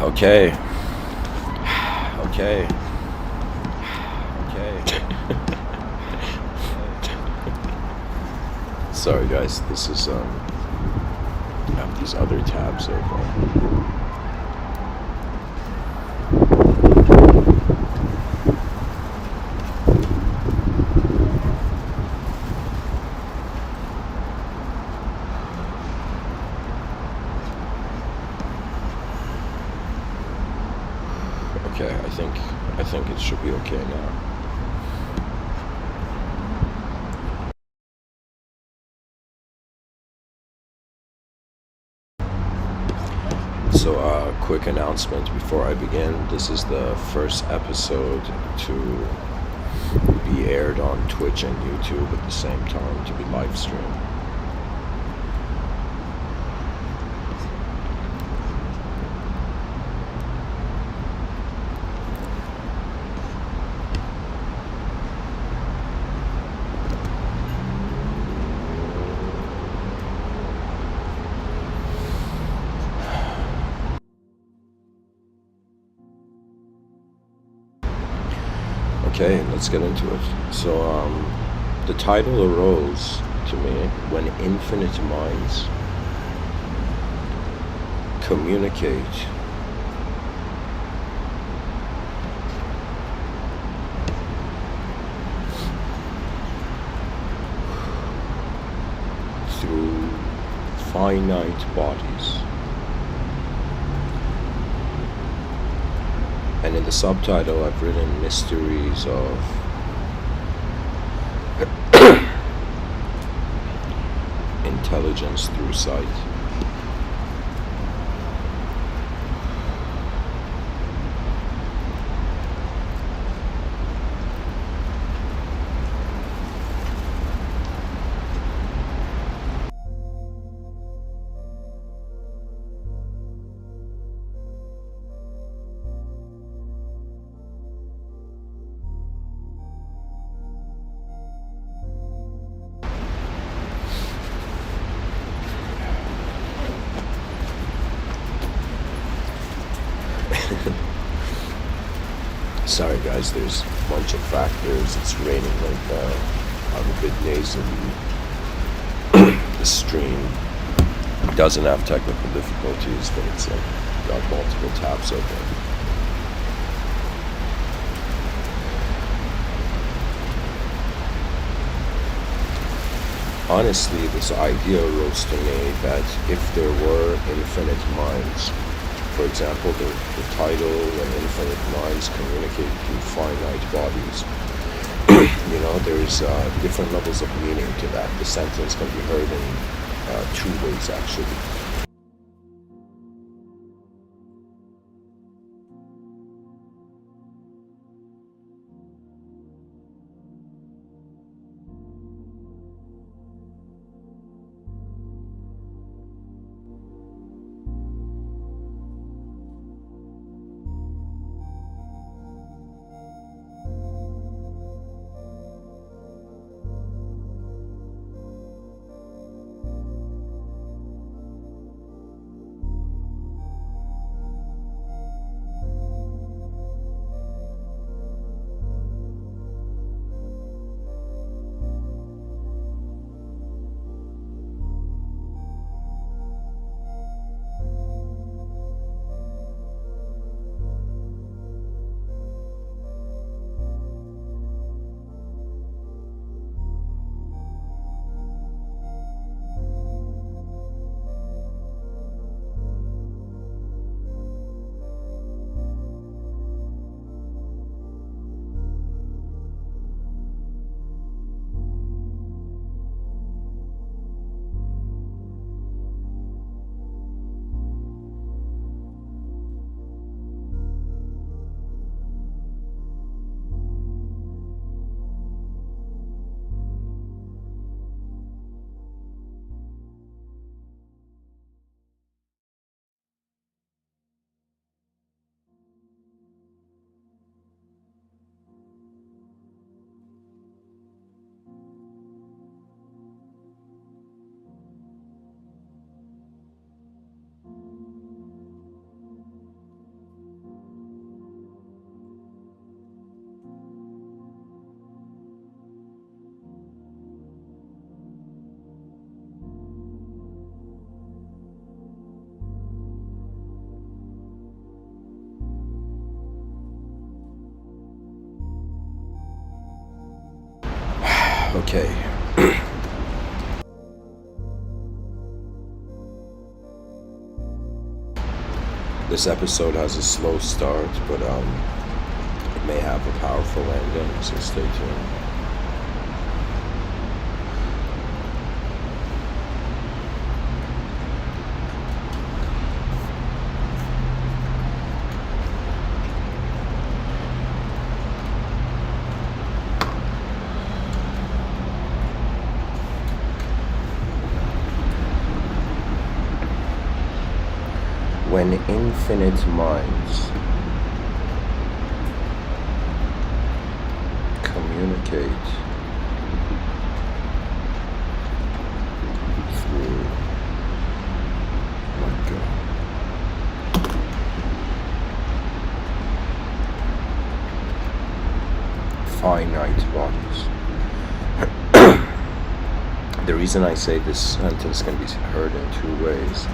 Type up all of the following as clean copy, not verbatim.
Okay. Okay. Okay. Sorry guys, this is I have these other tabs open. Okay, I think it should be okay now. So, quick announcement before I begin. This is the first episode to be aired on Twitch and YouTube at the same time, to be live streamed. Okay, let's get into it. So, the title arose to me when infinite minds communicate through finite bodies. And in the subtitle, I've written mysteries of intelligence through sight. Sorry guys, there's a bunch of factors. It's raining right now. I'm a bit nasally. The stream doesn't have technical difficulties, but it's got multiple tabs open. Honestly, this idea arose to me that if there were infinite minds, for example, the title "When Infinite Minds Communicate Through Finite Bodies," there's different levels of meaning to that. The sentence can be heard in two ways, actually. Okay. This episode has a slow start, but it may have a powerful ending, so stay tuned. When infinite minds communicate through, my God, finite bodies. The reason I say this sentence can be heard in two ways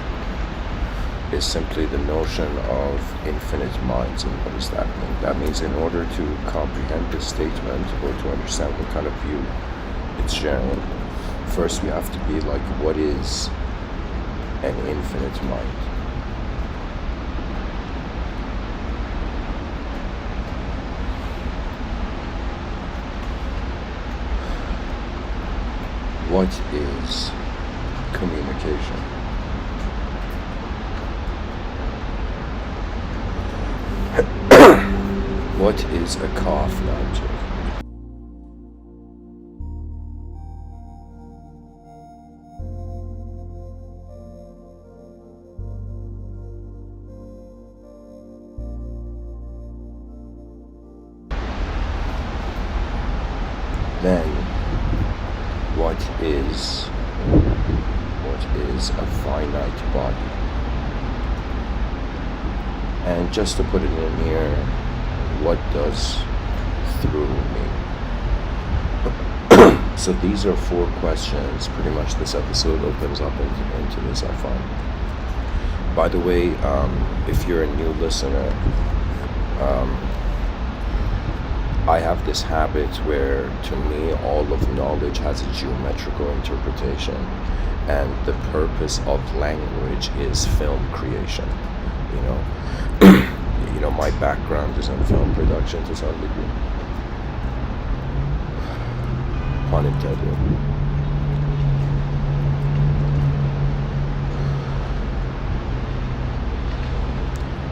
is simply the notion of infinite minds. And what does that mean? That means in order to comprehend this statement or to understand what kind of view it's sharing, first we have to be like, what is an infinite mind? What is communication? What is a cough object? Then, what is a finite body? And just to put it in here, what does through mean? So these are 4 questions. Pretty much this episode opens up into this, I find. By the way, if you're a new listener, I have this habit where, to me, all of knowledge has a geometrical interpretation, and the purpose of language is film creation. My background is in film production to some degree. Pun intended.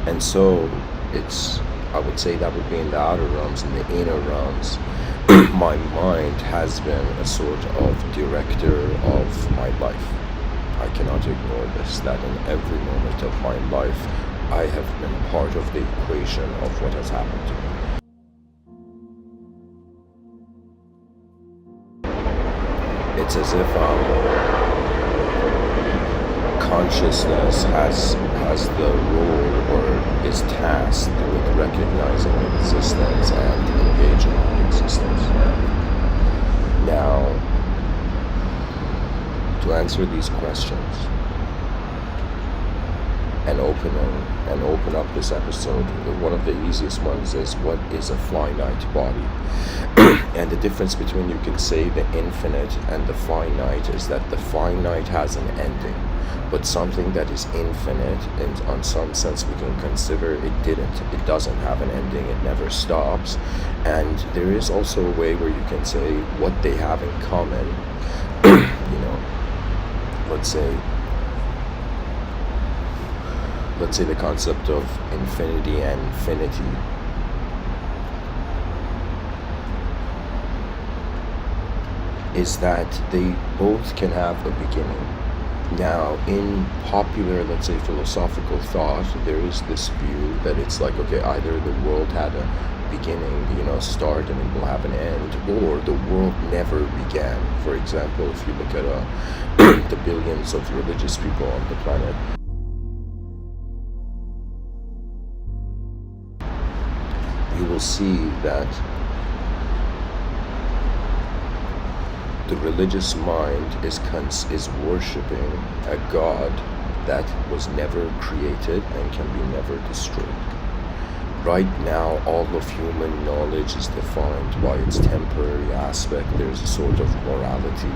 And so I would say that would be in the outer realms. In the inner realms, my mind has been a sort of director of my life. I cannot ignore this, that in every moment of my life, I have been part of the equation of what has happened to me. It's as if consciousness has the role, or is tasked with recognizing existence and engaging in existence. Now, to answer these questions and open up this episode, one of the easiest ones is, what is a finite body? And the difference between, you could say, the infinite and the finite is that the finite has an ending, but something that is infinite, and on some sense we can consider it doesn't have an ending, it never stops. And there is also a way where you can say what they have in common. let's say the concept of infinity and infinity. Is that they both can have a beginning. Now, in popular, let's say, philosophical thought, there is this view that it's like, okay, either the world had a beginning, start, and it will have an end, or the world never began. For example, if you look at the billions of religious people on the planet, you will see that the religious mind is worshipping a God that was never created and can be never destroyed. Right now, all of human knowledge is defined by its temporary aspect. There's a sort of morality.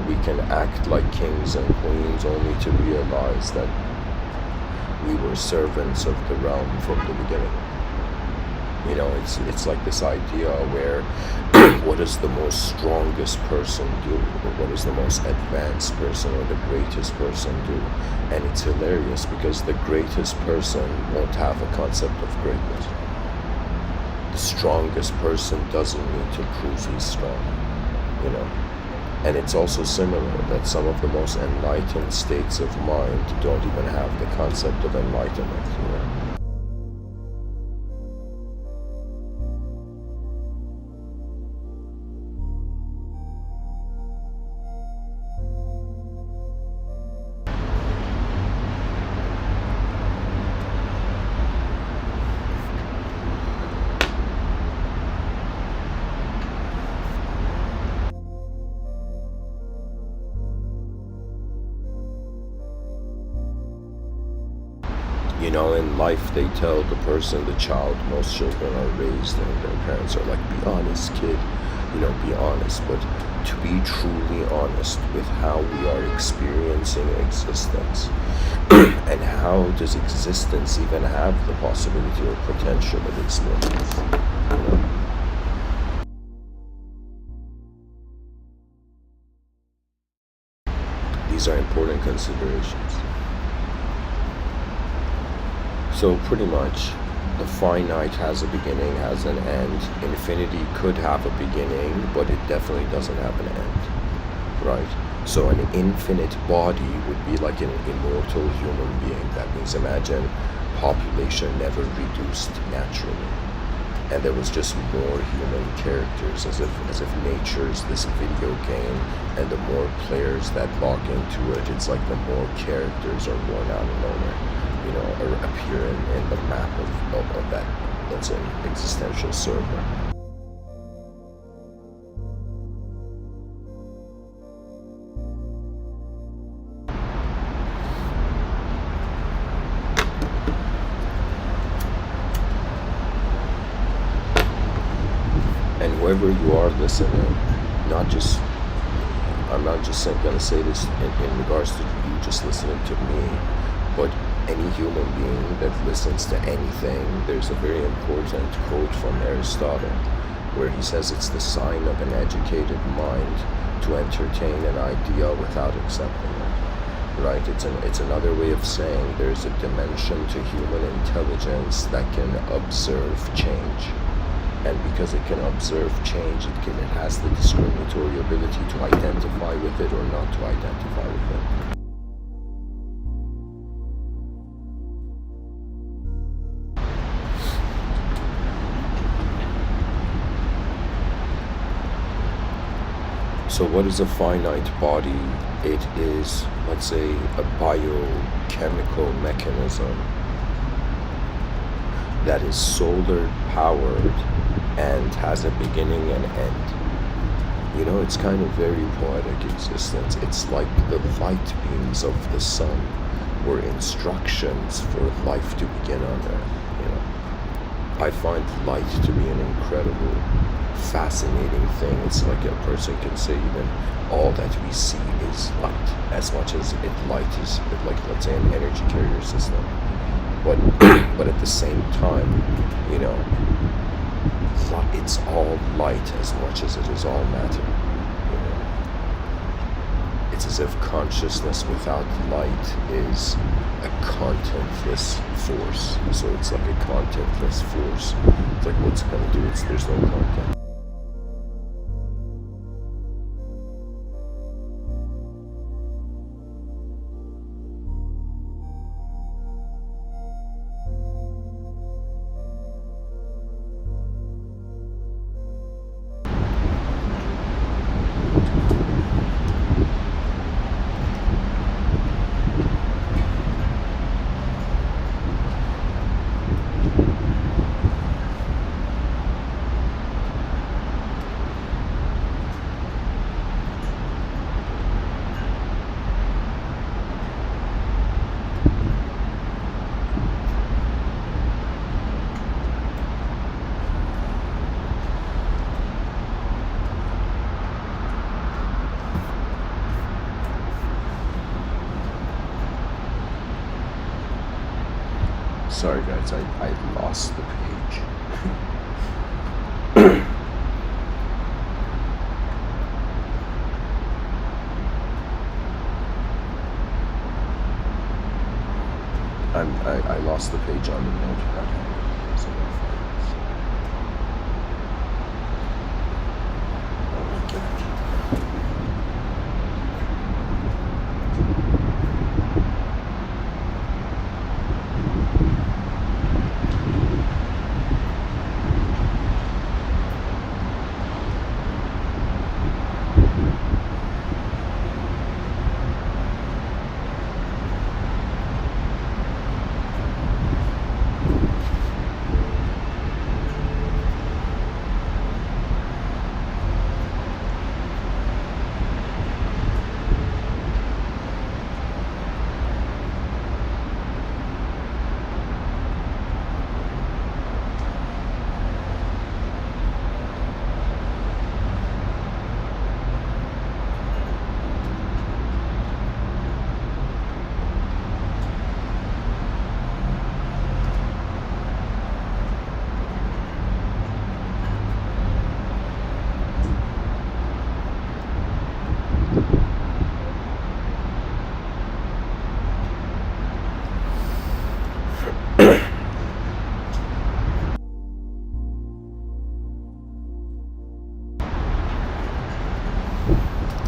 We can act like kings and queens only to realize that we were servants of the realm from the beginning. It's like this idea where what does the most strongest person do? Or what does the most advanced person or the greatest person do? And it's hilarious because the greatest person won't have a concept of greatness. The strongest person doesn't need to prove he's strong, And it's also similar that some of the most enlightened states of mind don't even have the concept of enlightenment, In life, they tell the person, the child, most children are raised and their parents are like, be honest, kid, be honest. But to be truly honest with how we are experiencing existence and how does existence even have the possibility or potential of its limits, These are important considerations. So pretty much, the finite has a beginning, has an end. Infinity could have a beginning, but it definitely doesn't have an end, right? So an infinite body would be like an immortal human being. That means imagine population never reduced naturally, and there was just more human characters, as if nature's this video game, and the more players that log into it, it's like the more characters are born out of nowhere. Or appear in the map of that, let's say, existential server. And whoever you are listening, I'm not just going to say this in regards to you just listening to me, but any human being that listens to anything. There's a very important quote from Aristotle where he says it's the sign of an educated mind to entertain an idea without accepting it, right? It's another way of saying there's a dimension to human intelligence that can observe change. And because it can observe change, it has the discriminatory ability to identify with it or not to identify with it. So what is a finite body? It is, let's say, a biochemical mechanism that is solar powered and has a beginning and end. It's kind of very poetic existence. It's like the light beams of the sun were instructions for life to begin on Earth. I find light to be an incredible, fascinating thing. It's like a person can say even all that we see is light, as much as light is like, let's say, an energy carrier system. But at the same time, it's all light as much as it is all matter. It's as if consciousness without light is a contentless force. So it's like a contentless force. It's like, what's it gonna do? There's no content. Sorry guys, I lost the page. I lost the page on the notepad. So I'll find this. Oh my god.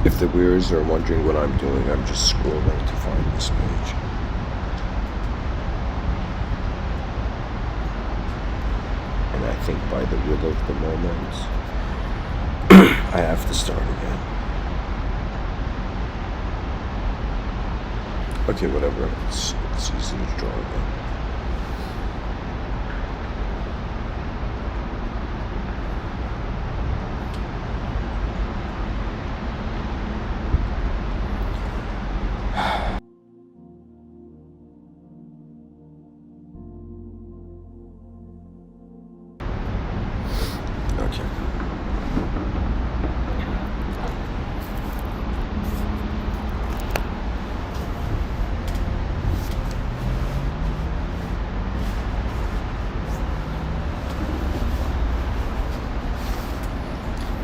If the viewers are wondering what I'm doing, I'm just scrolling to find this page. And I think by the will of the moment, I have to start again. Okay, whatever. It's easy to draw again. Okay.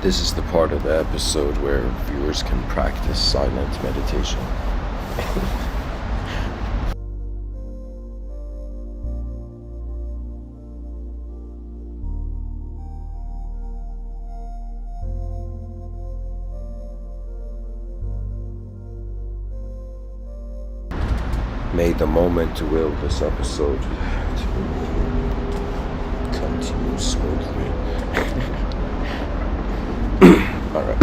This is the part of the episode where viewers can practice silent meditation. May the moment will this episode to continue smoothly. Alright.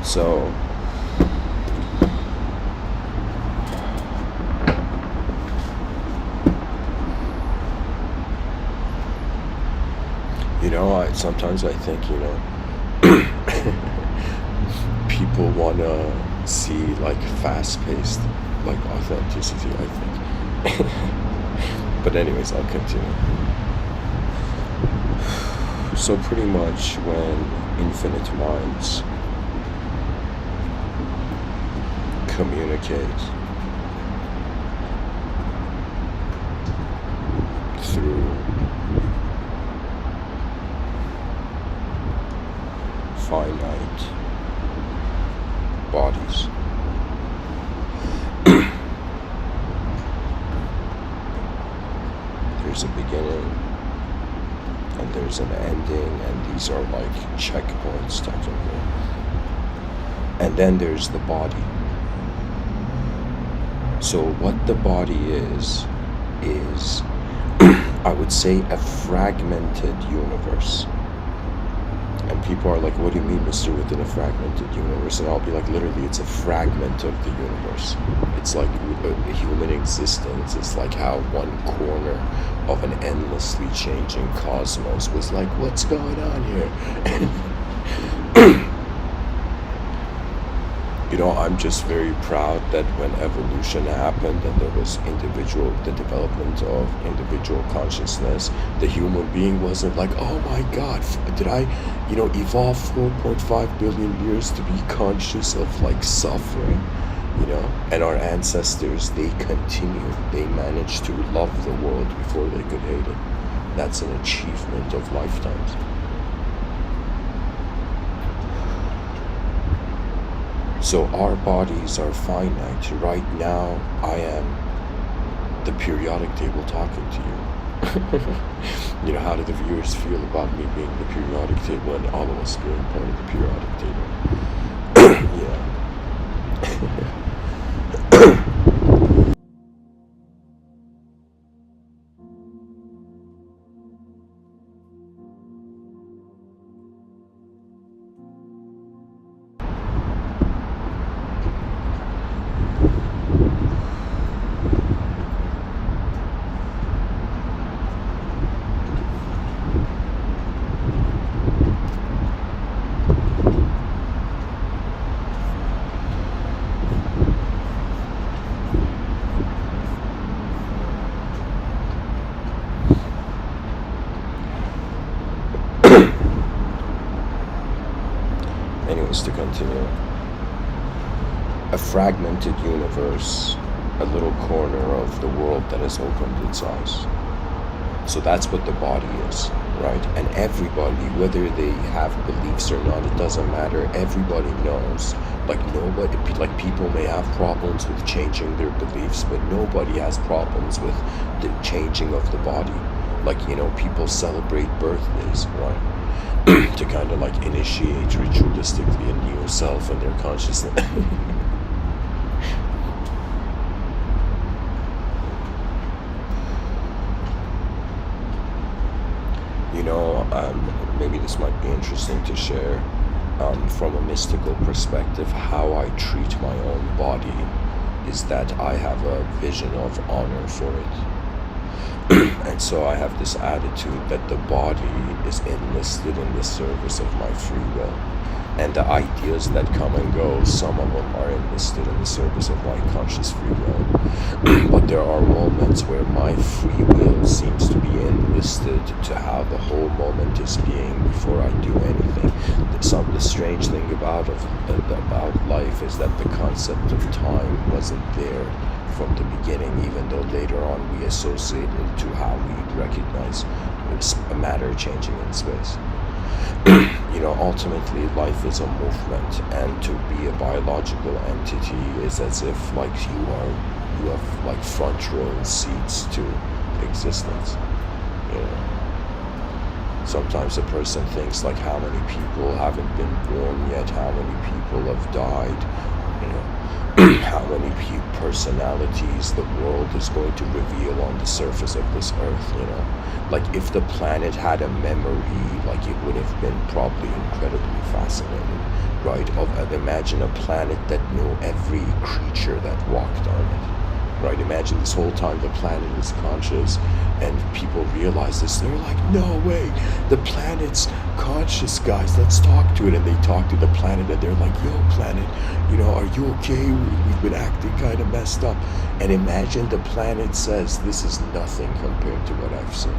So sometimes I think, people want to see like fast-paced, like authenticity, I think. But anyways, I'll continue. So pretty much when infinite minds communicate through finite bodies, there's a beginning and there's an ending, and these are like checkpoints technically, and then there's the body. So what the body is I would say a fragmented universe. And people are like, what do you mean, Mr. Within a fragmented universe? And I'll be like, literally, it's a fragment of the universe. It's like human existence. It's like how one corner of an endlessly changing cosmos was like, what's going on here? I'm just very proud that when evolution happened and there was the development of individual consciousness, the human being wasn't like, oh my God, did I, evolve 4.5 billion years to be conscious of like suffering, And our ancestors, they continued, they managed to love the world before they could hate it. That's an achievement of lifetimes. So our bodies are finite. Right now, I am the periodic table talking to you. How do the viewers feel about me being the periodic table and all of us being part of the periodic table? Yeah. Anyways, to continue. A fragmented universe, a little corner of the world that has opened its eyes. So that's what the body is, right? And everybody, whether they have beliefs or not, it doesn't matter. Everybody knows. Like people may have problems with changing their beliefs, but nobody has problems with the changing of the body. People celebrate birthdays, right? To kind of like initiate ritualistically a new self in their consciousness. Maybe this might be interesting to share from a mystical perspective. How I treat my own body is that I have a vision of honor for it. And so I have this attitude that the body is enlisted in the service of my free will. And the ideas that come and go, some of them are enlisted in the service of my conscious free will. But there are moments where my free will seems to be enlisted to how the whole moment is being before I do anything. The strange thing about life is that the concept of time wasn't there from the beginning, even though later on we associate it to how we recognize a matter changing in space. Ultimately life is a movement, and to be a biological entity is as if you have like front row seats to existence. Sometimes a person thinks like, how many people haven't been born yet, how many people have died, how many personalities the world is going to reveal on the surface of this earth. If the planet had a memory, it would have been probably incredibly fascinating, right? Imagine a planet that knew every creature that walked on it, right? Imagine this whole time the planet is conscious and people realize this. They're like, no way, the planet's conscious, guys, let's talk to it. And they talk to the planet and they're like, yo, planet, are you okay? We've been acting kind of messed up. And imagine the planet says, this is nothing compared to what I've seen.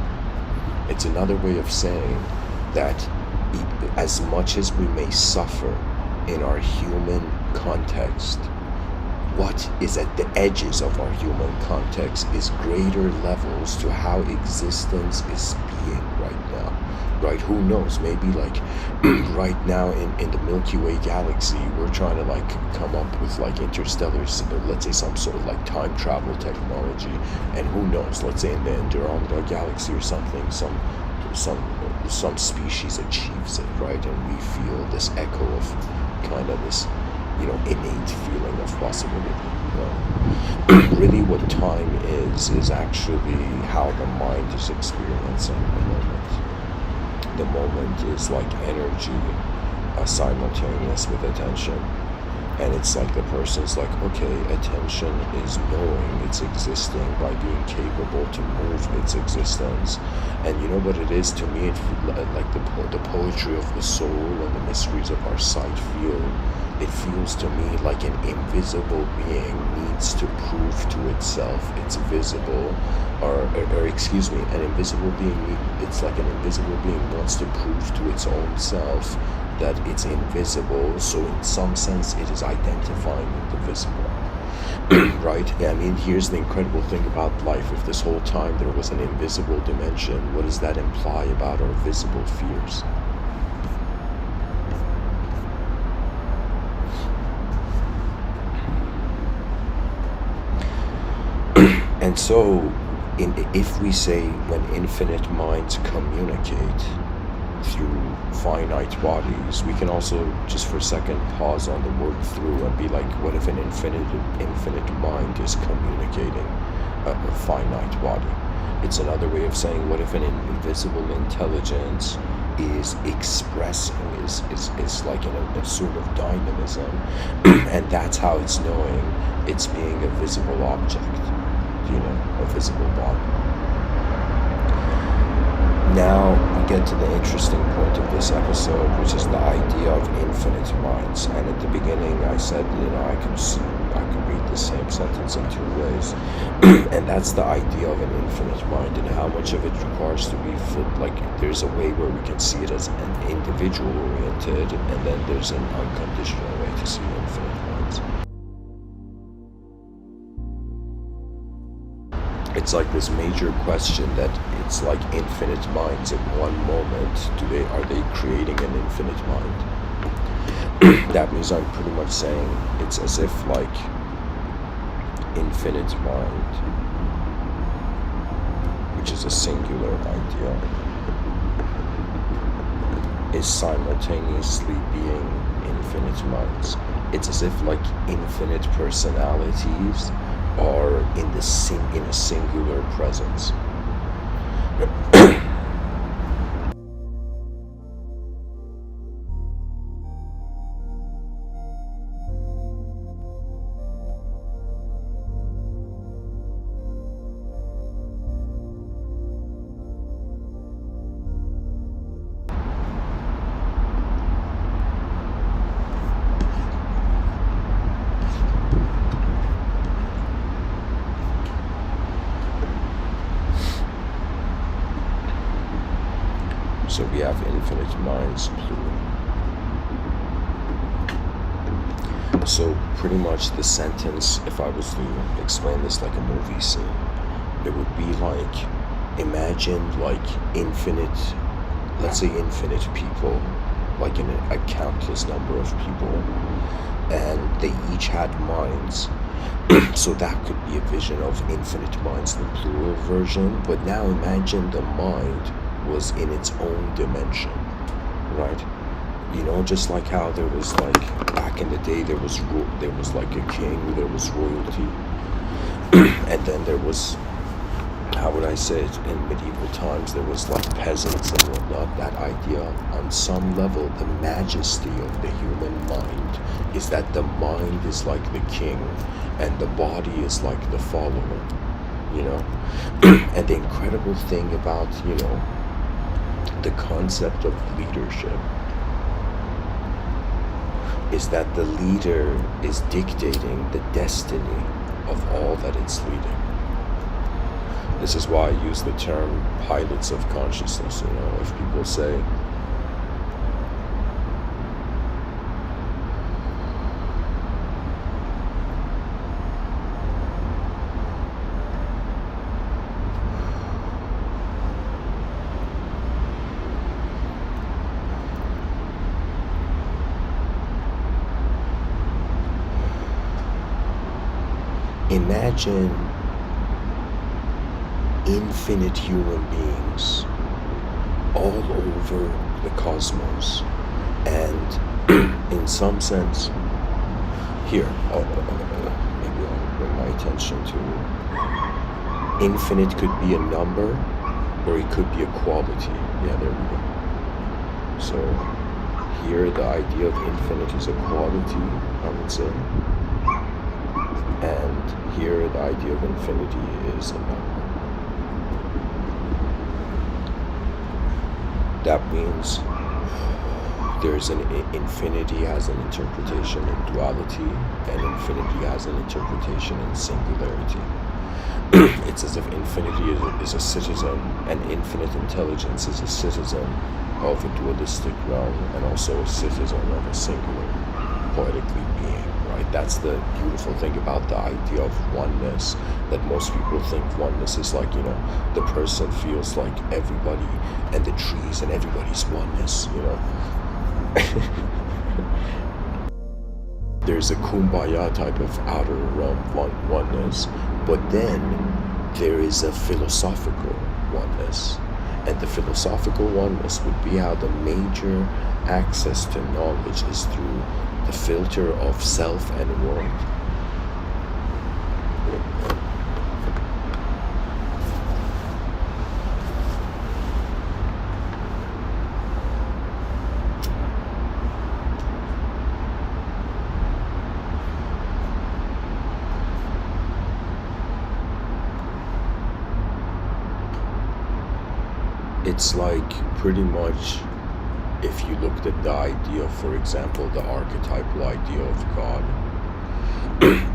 It's another way of saying that as much as we may suffer in our human context, what is at the edges of our human context is greater levels to how existence is being right now, right? Who knows, maybe right now in the Milky Way galaxy, we're trying to come up with interstellar, let's say some sort of time travel technology, and who knows, let's say in the Andromeda galaxy or something, some species achieves it, right? And we feel this echo of kind of this innate feeling of possibility. Really what time is actually how the mind is experiencing the moment. The moment is like energy simultaneous with attention. And it's like the person's like, okay, attention is knowing it's existing by being capable to move its existence. And you know what it is to me? Like the poetry of the soul and the mysteries of our sight feel. It feels to me like an invisible being needs to prove to itself it's visible, or excuse me, an invisible being. It's like an invisible being wants to prove to its own self that it's invisible, so in some sense it is identifying with the visible. Right? Yeah, I mean, here's the incredible thing about life. If this whole time there was an invisible dimension, what does that imply about our visible fears? And so, if we say when infinite minds communicate through finite bodies, we can also just for a second pause on the word through and be like, what if an infinite mind is communicating a finite body? It's another way of saying, what if an invisible intelligence is expressing, is like in a sort of dynamism, and that's how it's knowing it's being a visible object, a visible body. Now we get to the interesting point of this episode, which is the idea of infinite minds. And at the beginning I said, I could read the same sentence in two ways. And that's the idea of an infinite mind, and how much of it requires to be like, there's a way where we can see it as an individual oriented, and then there's an unconditional way to see infinite minds. It's like this major question that it's like infinite minds in one moment. Are they creating an infinite mind? That means I'm pretty much saying it's as if like infinite mind, which is a singular idea, is simultaneously being infinite minds. It's as if like infinite personalities are in a singular presence. So we have infinite minds, plural. So pretty much the sentence, if I was to explain this like a movie scene, it would be like, imagine like infinite, let's say infinite people, like in a countless number of people, and they each had minds. So that could be a vision of infinite minds, the plural version. But now imagine the mind was in its own dimension, right? Just like how there was like back in the day, there was like a king, there was royalty, and then there was, how would I say it, in medieval times there was like peasants and whatnot. That idea, on some level, the majesty of the human mind is that the mind is like the king and the body is like the follower, And the incredible thing about, the concept of leadership is that the leader is dictating the destiny of all that it's leading. This is why I use the term pilots of consciousness. If people say, imagine infinite human beings all over the cosmos, and in some sense, here, maybe I'll bring my attention to infinite. Could be a number, or it could be a quality. Yeah, there we go. So Here, the idea of infinite is a quality, I would say. And here, the idea of infinity is a number. That means there's an infinity has an interpretation in duality, and infinity has an interpretation in singularity. It's as if infinity is a citizen, and infinite intelligence is a citizen of a dualistic realm, and also a citizen of a singular poetically being, right? That's the beautiful thing about the idea of oneness, that most people think oneness is like, the person feels like everybody and the trees and everybody's oneness, There's a kumbaya type of outer realm oneness, but then there is a philosophical oneness. And the philosophical oneness would be how the major access to knowledge is through the filter of self and world. It's like pretty much if you looked at the idea, for example, the archetypal idea of God,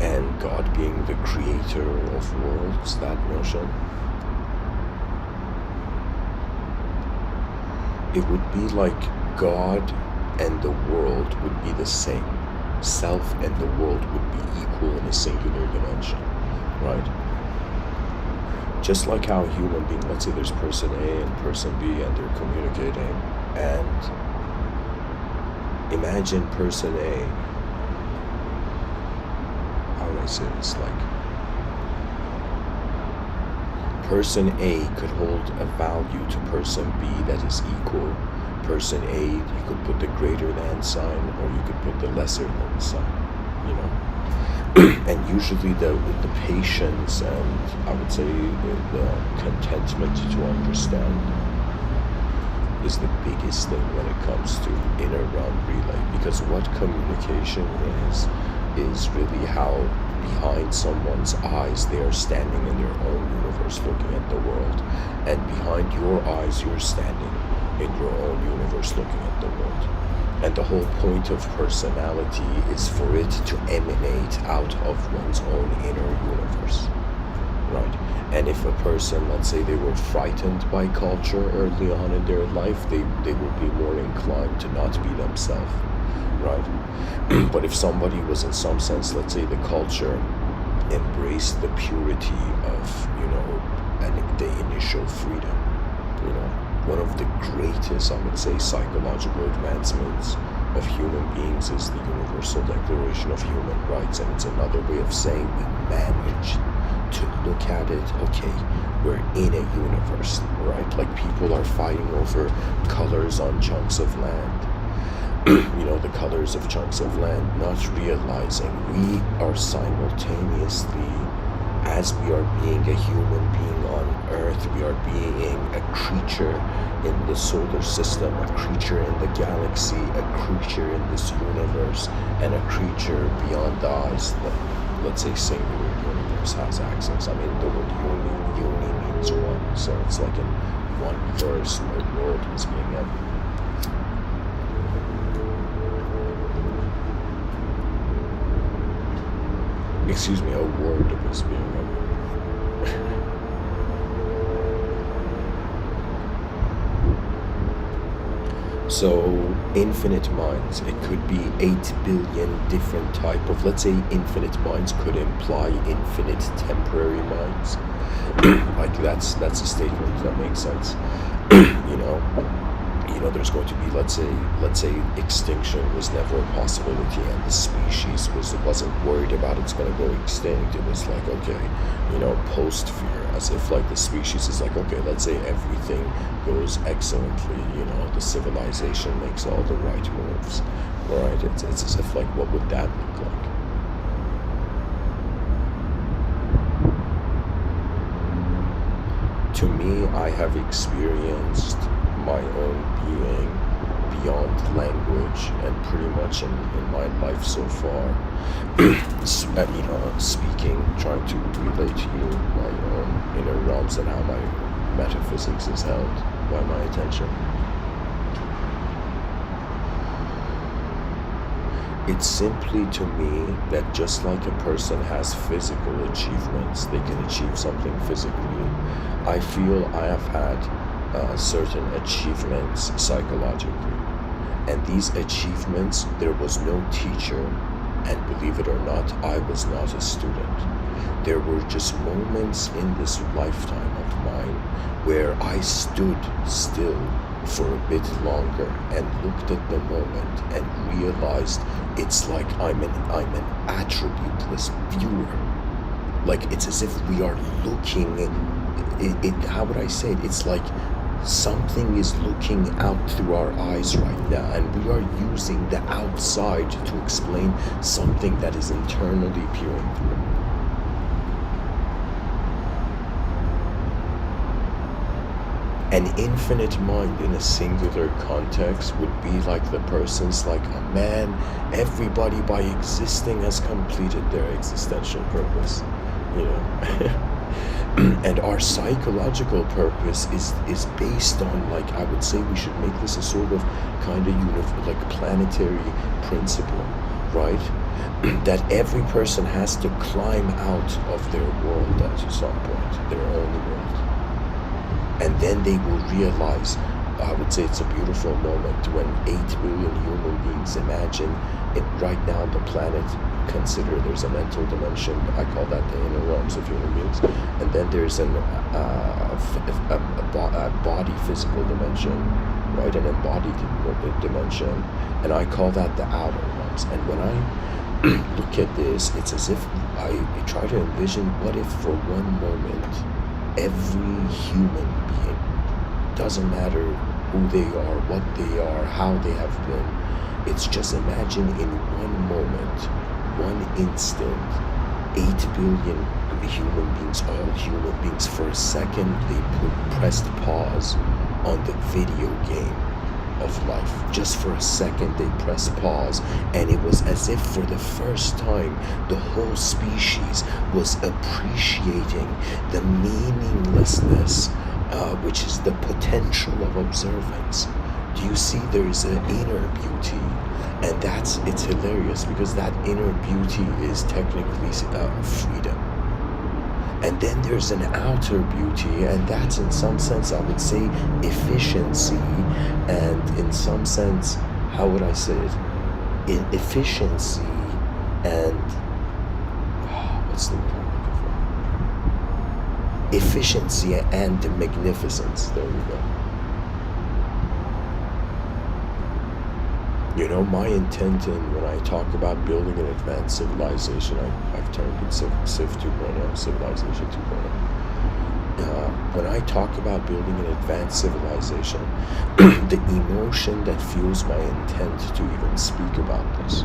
and God being the creator of worlds, that notion, it would be like God and the world would be the same. Self and the world would be equal in a singular dimension, right? Just like how a human being, let's say there's person A and person B and they're communicating, and imagine person A, how do I say this, like person A could hold a value to person B that is equal. Person A, you could put the greater than sign, or you could put the lesser than sign, and usually the patience and I would say the contentment to understand is the biggest thing when it comes to inner realm relay, because what communication is really how behind someone's eyes they are standing in their own universe looking at the world, and behind your eyes you're standing in your own universe looking at the world. And the whole point of personality is for it to emanate out of one's own inner universe, right? And if a person, let's say they were frightened by culture early on in their life, they will be more inclined to not be themselves, right? But if somebody was in some sense, let's say the culture embraced the purity of, and the initial freedom, one of the greatest, I would say, psychological advancements of human beings is the Universal Declaration of Human Rights, and it's another way of saying we managed to look at it, okay, we're in a universe, right? Like people are fighting over colors on chunks of land, the colors of chunks of land, not realizing we are simultaneously, as we are being a human being on Earth, we are being a creature in the solar system, a creature in the galaxy, a creature in this universe, and a creature beyond the eyes that, let's say, singular universe has access. I mean, the word uni means one, so it's like in one verse, the world is being ever. Excuse me, a word was being ever. So infinite minds, it could be 8 billion different type of, let's say infinite minds could imply infinite temporary minds. Like that's a statement that makes sense. There's going to be, let's say extinction was never a possibility, and the species wasn't worried about it's going to go extinct. It was like, okay, post fear, as if like the species is like, okay, let's say everything goes excellently, the civilization makes all the right moves, right? It's as if like, what would that look like? To me, I have experienced my own being beyond language, and pretty much in my life so far, speaking, trying to relate to you my own inner realms and how my metaphysics is held by my attention. It's simply to me that just like a person has physical achievements, they can achieve something physically. I feel I have had certain achievements psychologically. And these achievements, there was no teacher, and believe it or not, I was not a student. There were just moments in this lifetime of mine where I stood still for a bit longer and looked at the moment and realized it's like I'm an attributeless viewer. Like it's as if we are looking, how would I say it? It's like something is looking out through our eyes right now, and we are using the outside to explain something that is internally peering through. An infinite mind in a singular context would be like the person's like, oh man, everybody by existing has completed their existential purpose, you know. And our psychological purpose is based on, like, I would say we should make this a sort of kind of like planetary principle, right? That every person has to climb out of their world at some point, their own world. And then they will realize, I would say it's a beautiful moment when 8 billion human beings imagine it right now on the planet. Consider there's a mental dimension, I call that the inner realms of human beings, and then there's a body physical dimension, right, an embodied dimension, and I call that the outer realms. And when I look at this, it's as if I try to envision, what if for one moment every human being, doesn't matter who they are, what they are, how they have been, it's just imagine in one moment, one instant, 8 billion human beings, all human beings, for a second they pressed pause on the video game of life. Just for a second they pressed pause, and it was as if for the first time the whole species was appreciating the meaninglessness, which is the potential of observance. Do you see there is an inner beauty? And it's hilarious because that inner beauty is technically freedom. And then there's an outer beauty, and that's in some sense, I would say, efficiency. And in some sense, how would I say it? Efficiency and, what's the word I'm looking for? Efficiency and magnificence. There we go. You know, my intent when I talk about building an advanced civilization, I've termed it Civ 2.0, Civilization 2.0. When I talk about building an advanced civilization, the emotion that fuels my intent to even speak about this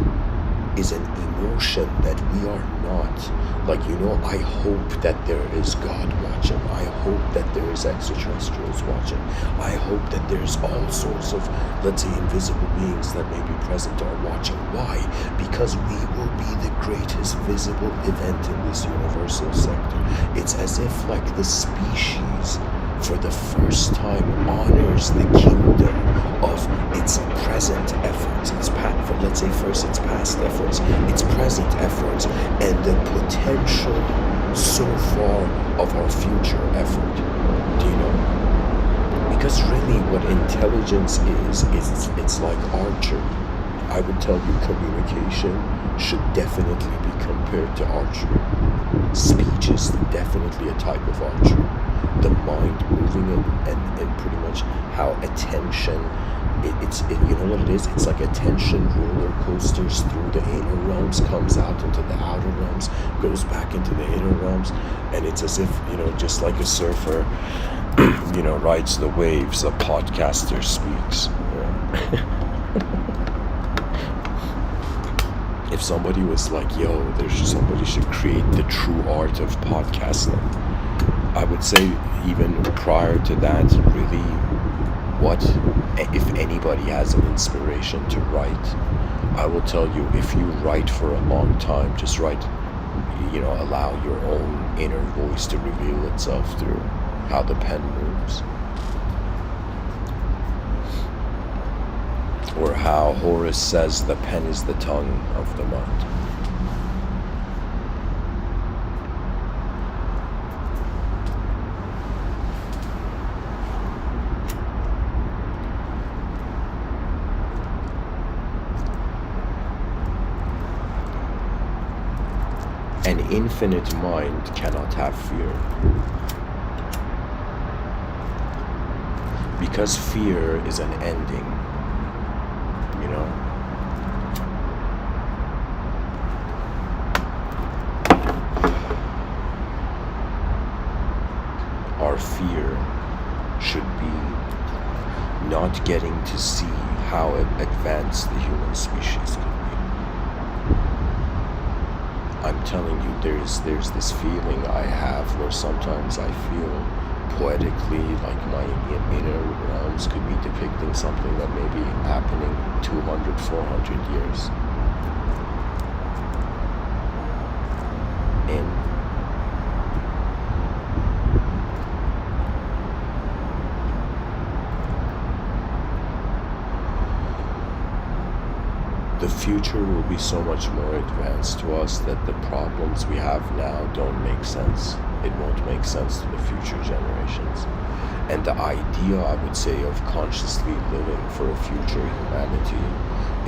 is an emotion that we are not, like, I hope that there is God watching. I hope that there is extraterrestrials watching. I hope that there's all sorts of, let's say, invisible beings that may be present or watching. Why? Because we will be the greatest visible event in this universal sector. It's as if, like, the species for the first time honors the kingdom of its present efforts, let's say first its past efforts, its present efforts, and the potential so far of our future effort. Do you know? Because really what intelligence is it's like archery. I would tell you communication should definitely be compared to archery. Speech is definitely a type of archery. The mind moving and pretty much how attention, you know what it is? It's like attention roller coasters through the inner realms, comes out into the outer realms, goes back into the inner realms, and it's as if, just like a surfer, rides the waves, a podcaster speaks. If somebody was like, somebody should create the true art of podcasting, I would say even prior to that, really, What if anybody has an inspiration to write? I will tell you, if you write for a long time, just write, allow your own inner voice to reveal itself through how the pen moves. Or how Horace says the pen is the tongue of the mind. An infinite mind cannot have fear. Because fear is an ending, Our fear should be not getting to see how advanced the human species could be. I'm telling you, there's this feeling I have where sometimes I feel poetically like my inner realms could be depicting something that may be happening 200, 400 years. And the future will be so much more advanced to us that the problems we have now don't make sense. It won't make sense to the future generations. And the idea, I would say, of consciously living for a future humanity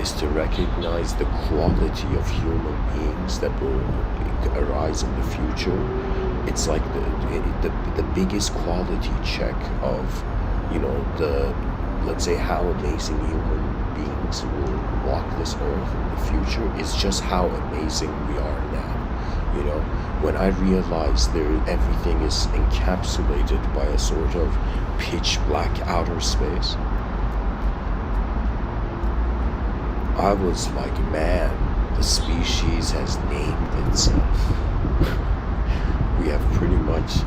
is to recognize the quality of human beings that will arise in the future. It's like the biggest quality check of, let's say, how amazing human beings will walk this earth in the future is just how amazing we are now. When I realized everything is encapsulated by a sort of pitch black outer space, I was like, man, the species has named itself. We have pretty much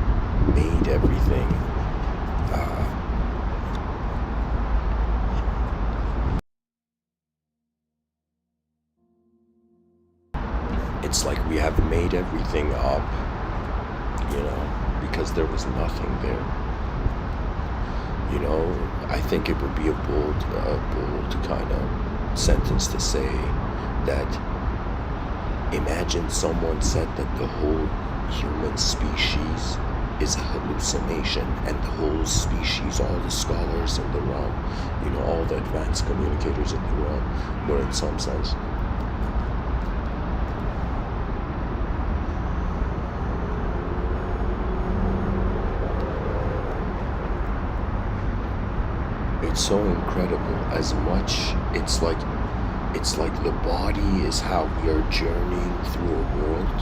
made everything. It's like we have made everything up, because there was nothing there. I think it would be a bold kind of sentence to say that imagine someone said that the whole human species is a hallucination, and the whole species, all the scholars in the realm, all the advanced communicators in the realm, were in some sense it's so incredible. As much it's like the body is how we are journeying through a world,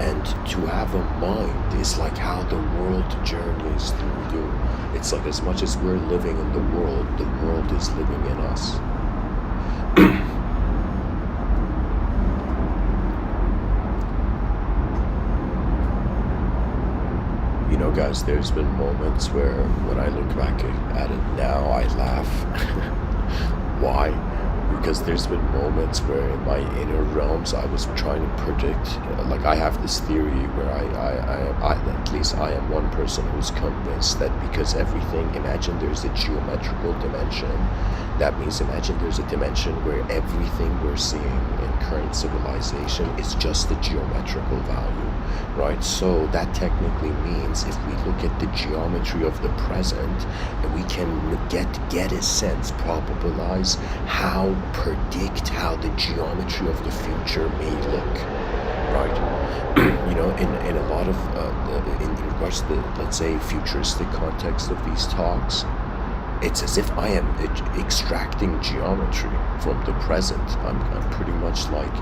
and to have a mind is like how the world journeys through you. It's like as much as we're living in the world is living in us. Guys, there's been moments where when I look back at it now, I laugh. Why? Because there's been moments where in my inner realms I was trying to predict, like I have this theory where I at least I am one person who's convinced that because everything, imagine there's a geometrical dimension, that means imagine there's a dimension where everything we're seeing in current civilization is just the geometrical value, right? So that technically means if we look at the geometry of the present, and we can get a sense, probabilize predict how the geometry of the future may look, right? In a lot of in regards to the, let's say, futuristic context of these talks, it's as if I am extracting geometry from the present. I'm pretty much like,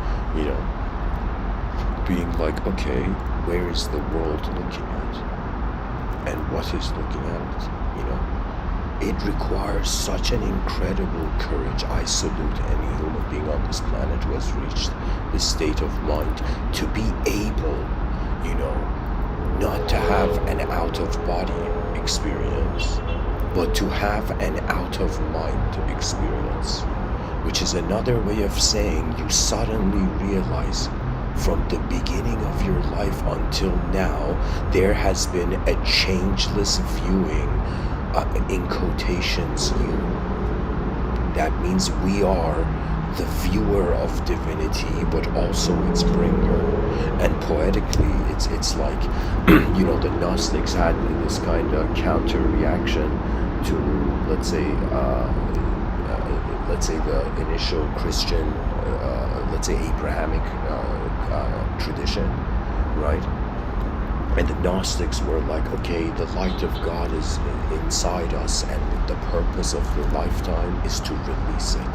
being like, okay, where is the world looking at, and what is looking at it? It requires such an incredible courage. I salute any human being on this planet who has reached this state of mind to be able, not to have an out-of-body experience, but to have an out-of-mind experience, which is another way of saying you suddenly realize from the beginning of your life until now, there has been a changeless viewing, in quotations, you. That means we are the viewer of divinity, but also its bringer. And poetically, it's like, the Gnostics had this kind of counter reaction to, let's say the initial Christian, let's say Abrahamic tradition, right? And the Gnostics were like, okay, the light of God is inside us, and the purpose of the lifetime is to release it.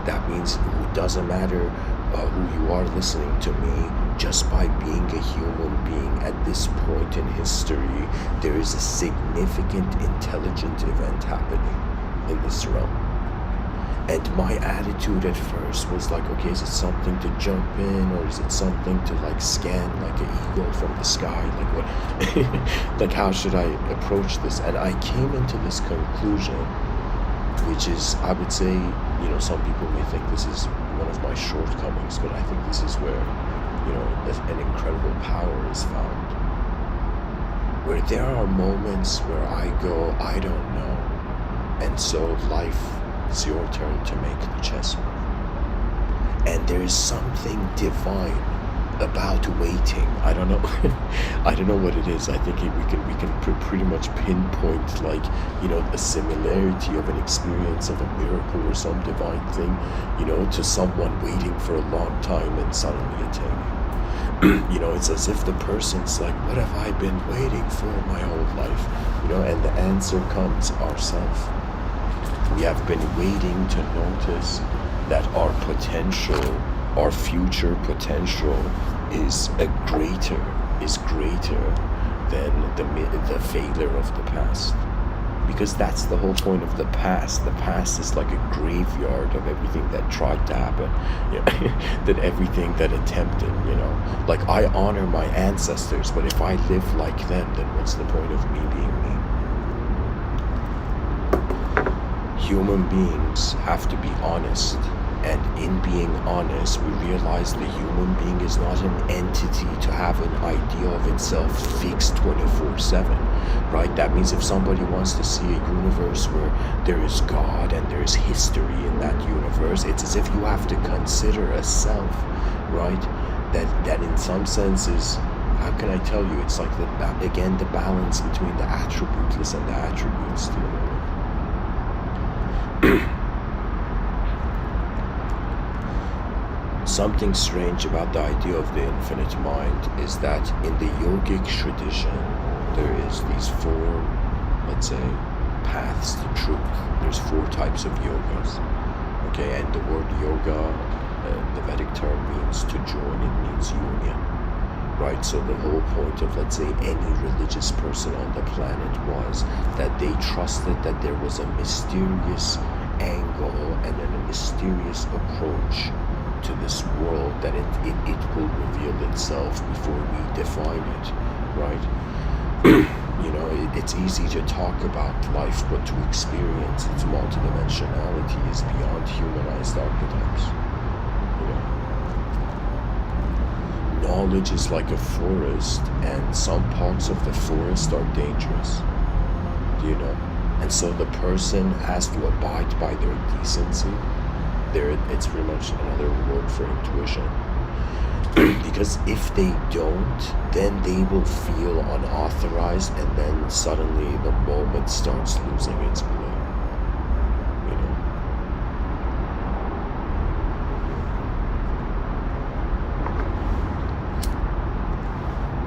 That means it doesn't matter who you are listening to me, just by being a human being at this point in history, there is a significant intelligent event happening in this realm. And my attitude at first was like, okay, is it something to jump in, or is it something to like scan like an eagle from the sky? Like what? Like how should I approach this? And I came into this conclusion, which is, I would say, some people may think this is one of my shortcomings, but I think this is where, an incredible power is found. Where there are moments where I go, I don't know, and so life, it's your turn to make the chess move. And there is something divine about waiting. I don't know. I don't know what it is. I think we can pretty much pinpoint, like, a similarity of an experience of a miracle or some divine thing, to someone waiting for a long time and suddenly attaining. It's as if the person's like, what have I been waiting for my whole life? And the answer comes, ourself. We have been waiting to notice that our potential, our future potential is greater than the failure of the past. Because that's the whole point of the past. The past is like a graveyard of everything that tried to happen, that everything that attempted, Like, I honor my ancestors, but if I live like them, then what's the point of me being me? Human beings have to be honest. And in being honest, we realize the human being is not an entity to have an idea of itself fixed 24/7, right? That means if somebody wants to see a universe where there is God and there is history in that universe, it's as if you have to consider a self, right? That in some senses, how can I tell you? It's like, the balance between the attributeless and the attributes to Something strange about the idea of the infinite mind is that in the yogic tradition, there is these four, let's say, paths to truth. There's 4 types of yogas, okay? And the word yoga, the Vedic term, means to join, it means union, right? So the whole point of, let's say, any religious person on the planet was that they trusted that there was a mysterious angle and then a mysterious approach to this world, that it will reveal itself before we define it, right? It's easy to talk about life, but to experience its multidimensionality is beyond humanized archetypes. Knowledge is like a forest, and some parts of the forest are dangerous, and so the person has to abide by their decency. It's pretty much another word for intuition. Because if they don't, then they will feel unauthorized, and then suddenly the moment starts losing its meaning.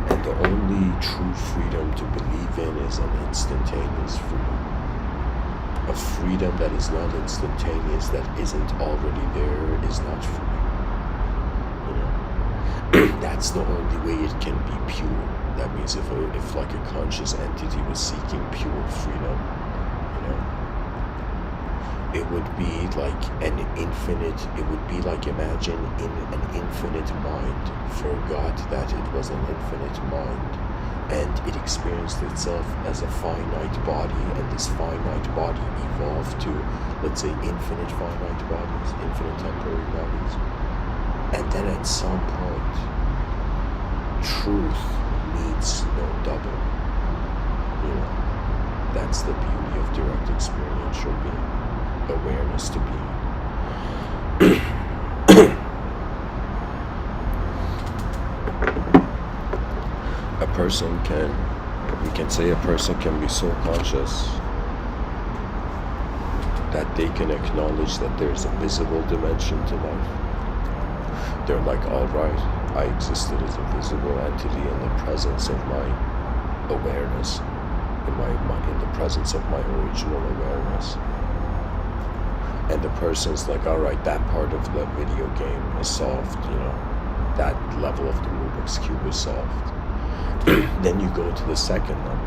And the only true freedom to believe in is an instantaneous freedom. A freedom that is not instantaneous, that isn't already there, is not free. That's the only way it can be pure. That means if like a conscious entity was seeking pure freedom, it would be like an infinite, it would be like, imagine in an infinite mind, forgot that it was an infinite mind, and it experienced itself as a finite body, and this finite body evolved to, let's say, infinite finite bodies, infinite temporary bodies. And then at some point, truth needs no double. You know, that's the beauty of direct experiential being, awareness to being. We can say a person can be so conscious that they can acknowledge that there's a visible dimension to life. They're like, all right, I existed as a visible entity in the presence of my awareness, in the presence of my original awareness. And the person's like, all right, that part of the video game is solved, you know, that level of the Rubik's Cube is solved. Then you go to the second level.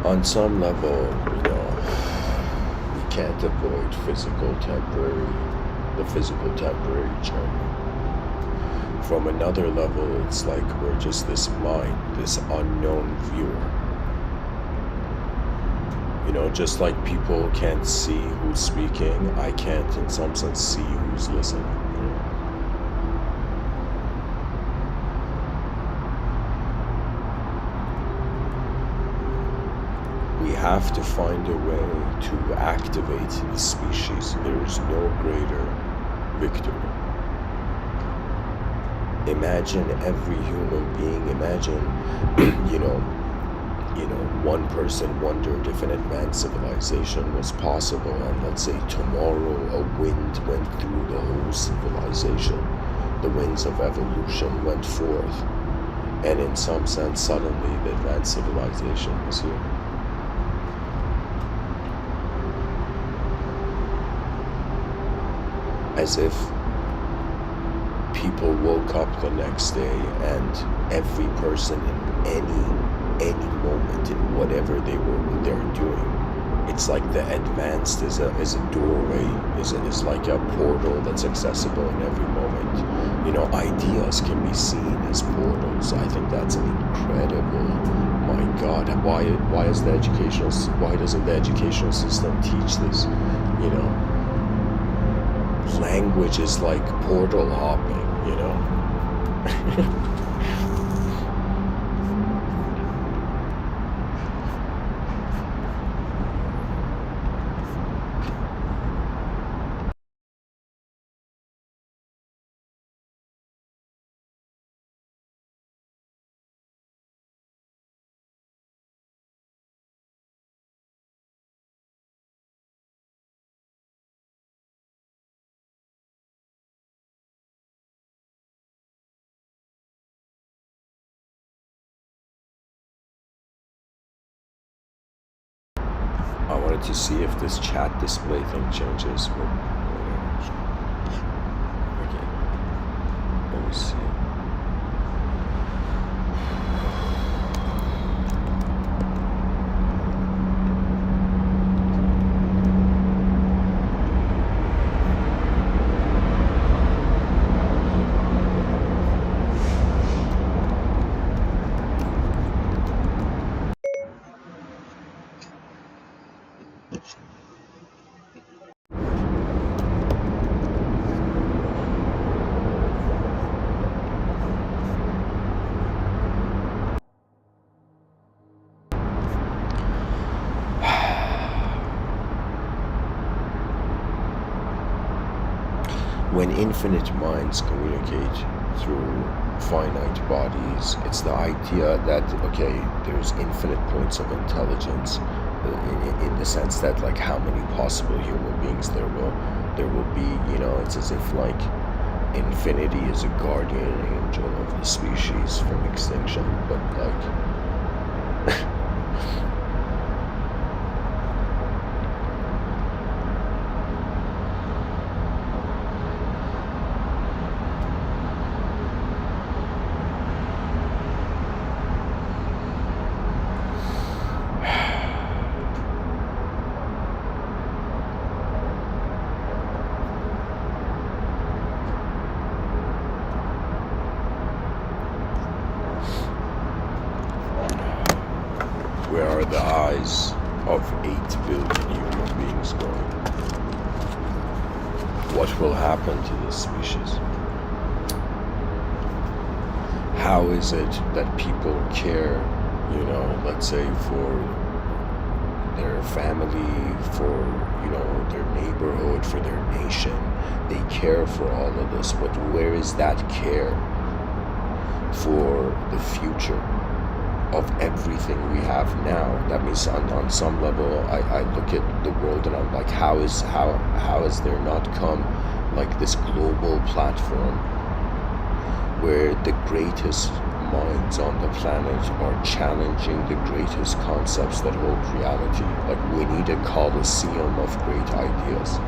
On some level, you know, we can't avoid the physical temporary journey. From another level, it's like we're just this mind, this unknown viewer. You know, just like people can't see who's speaking, I can't in some sense see who's listening. You know? We have to find a way to activate the species. There is no greater victory. Imagine every human being, imagine, you know, one person wondered if an advanced civilization was possible, and let's say tomorrow a wind went through the whole civilization. The winds of evolution went forth, and in some sense, suddenly the advanced civilization was here. As if people woke up the next day and every person in any moment in whatever they're doing, it's like the advanced is a doorway, is like a portal that's accessible in every moment. You know, ideas can be seen as portals. I think that's incredible. My God, why doesn't the educational system teach this? You know, language is like portal hopping, you know. I wanted to see if this chat display thing changes, but okay. Let me see. when infinite minds communicate through finite bodies, it's the idea that, okay, there's infinite points of intelligence, in the sense that, like, how many possible human beings there will be, you know. It's as if, like, infinity is a guardian angel of the species from extinction, but, like, where are the eyes of 8 billion human beings going? What will happen to this species? How is it that people care, you know, let's say for their family, for, you know, their neighborhood, for their nation? They care for all of this, but where is that care for the future of everything we have now? That means on some level, I look at the world and I'm like, how has there not come like this global platform where the greatest minds on the planet are challenging the greatest concepts that hold reality? Like, we need a coliseum of great ideas.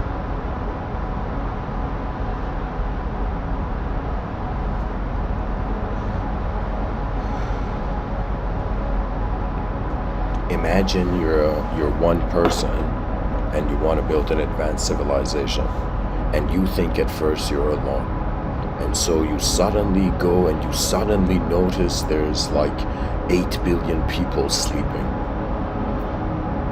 Imagine you're one person and you want to build an advanced civilization, and you think at first you're alone, and so you suddenly go and you suddenly notice there's like 8 billion people sleeping.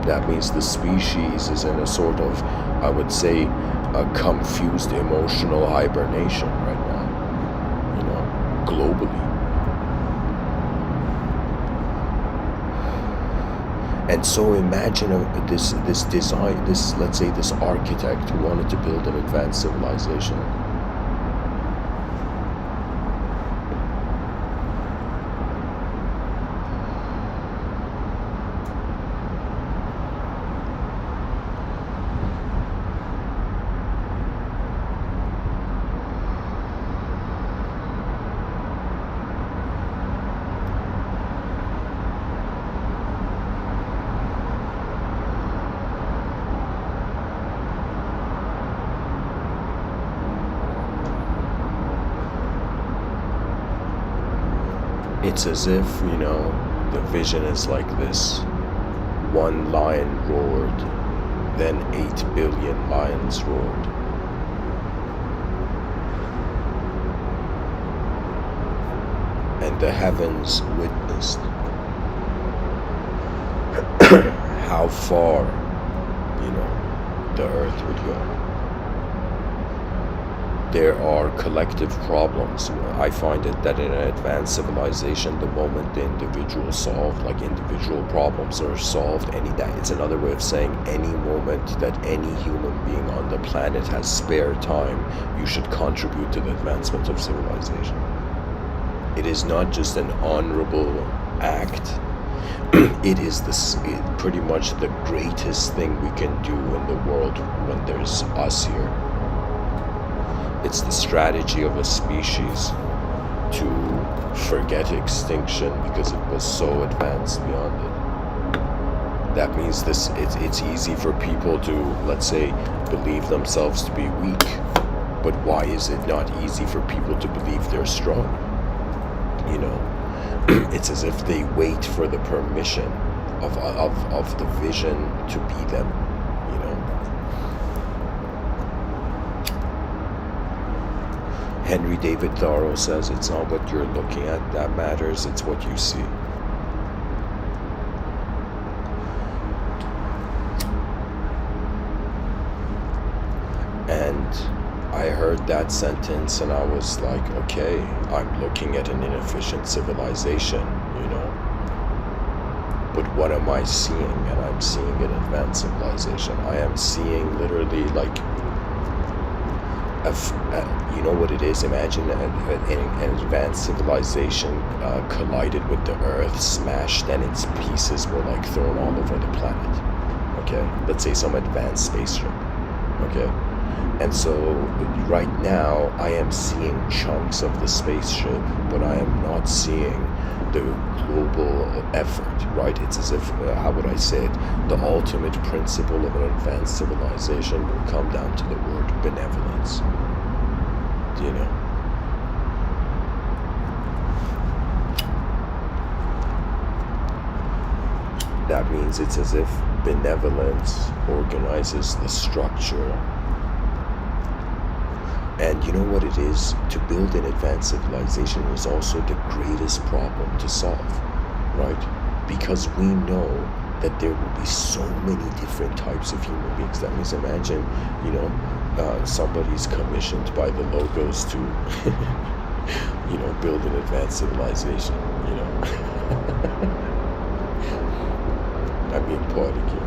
That means the species is in a sort of, I would say, a confused emotional hibernation right now, you know, globally. And so imagine this design, let's say this architect who wanted to build an advanced civilization. It's as if, you know, the vision is like this. One lion roared, then 8 billion lions roared. And the heavens witnessed how far, you know, the earth would go. There are collective problems. I find it that in an advanced civilization, the moment the individual solved, like individual problems are solved, it's another way of saying any moment that any human being on the planet has spare time, you should contribute to the advancement of civilization. It is not just an honorable act. It is pretty much the greatest thing we can do in the world when there's us here. It's the strategy of a species to forget extinction because it was so advanced beyond it. That means it's easy for people to, let's say, believe themselves to be weak. But why is it not easy for people to believe they're strong? You know, it's as if they wait for the permission of the vision to be them, you know. Henry David Thoreau says it's not what you're looking at that matters, it's what you see. And I heard that sentence and I was like, okay, I'm looking at an inefficient civilization, you know. But what am I seeing? And I'm seeing an advanced civilization. I am seeing literally like you know what it is? Imagine an advanced civilization collided with the Earth, smashed, and its pieces were like thrown all over the planet. Okay, let's say some advanced spaceship. Okay, and so right now I am seeing chunks of the spaceship, but I am not seeing the global effort. Right? It's as if, how would I say it? The ultimate principle of an advanced civilization will come down to the word benevolence. You know? That means it's as if benevolence organizes the structure. And you know what it is? To build an advanced civilization is also the greatest problem to solve, right? Because we know that there will be so many different types of human beings. That means imagine, you know, somebody's commissioned by the logos to, you know, build an advanced civilization, you know. I'm being poetic here.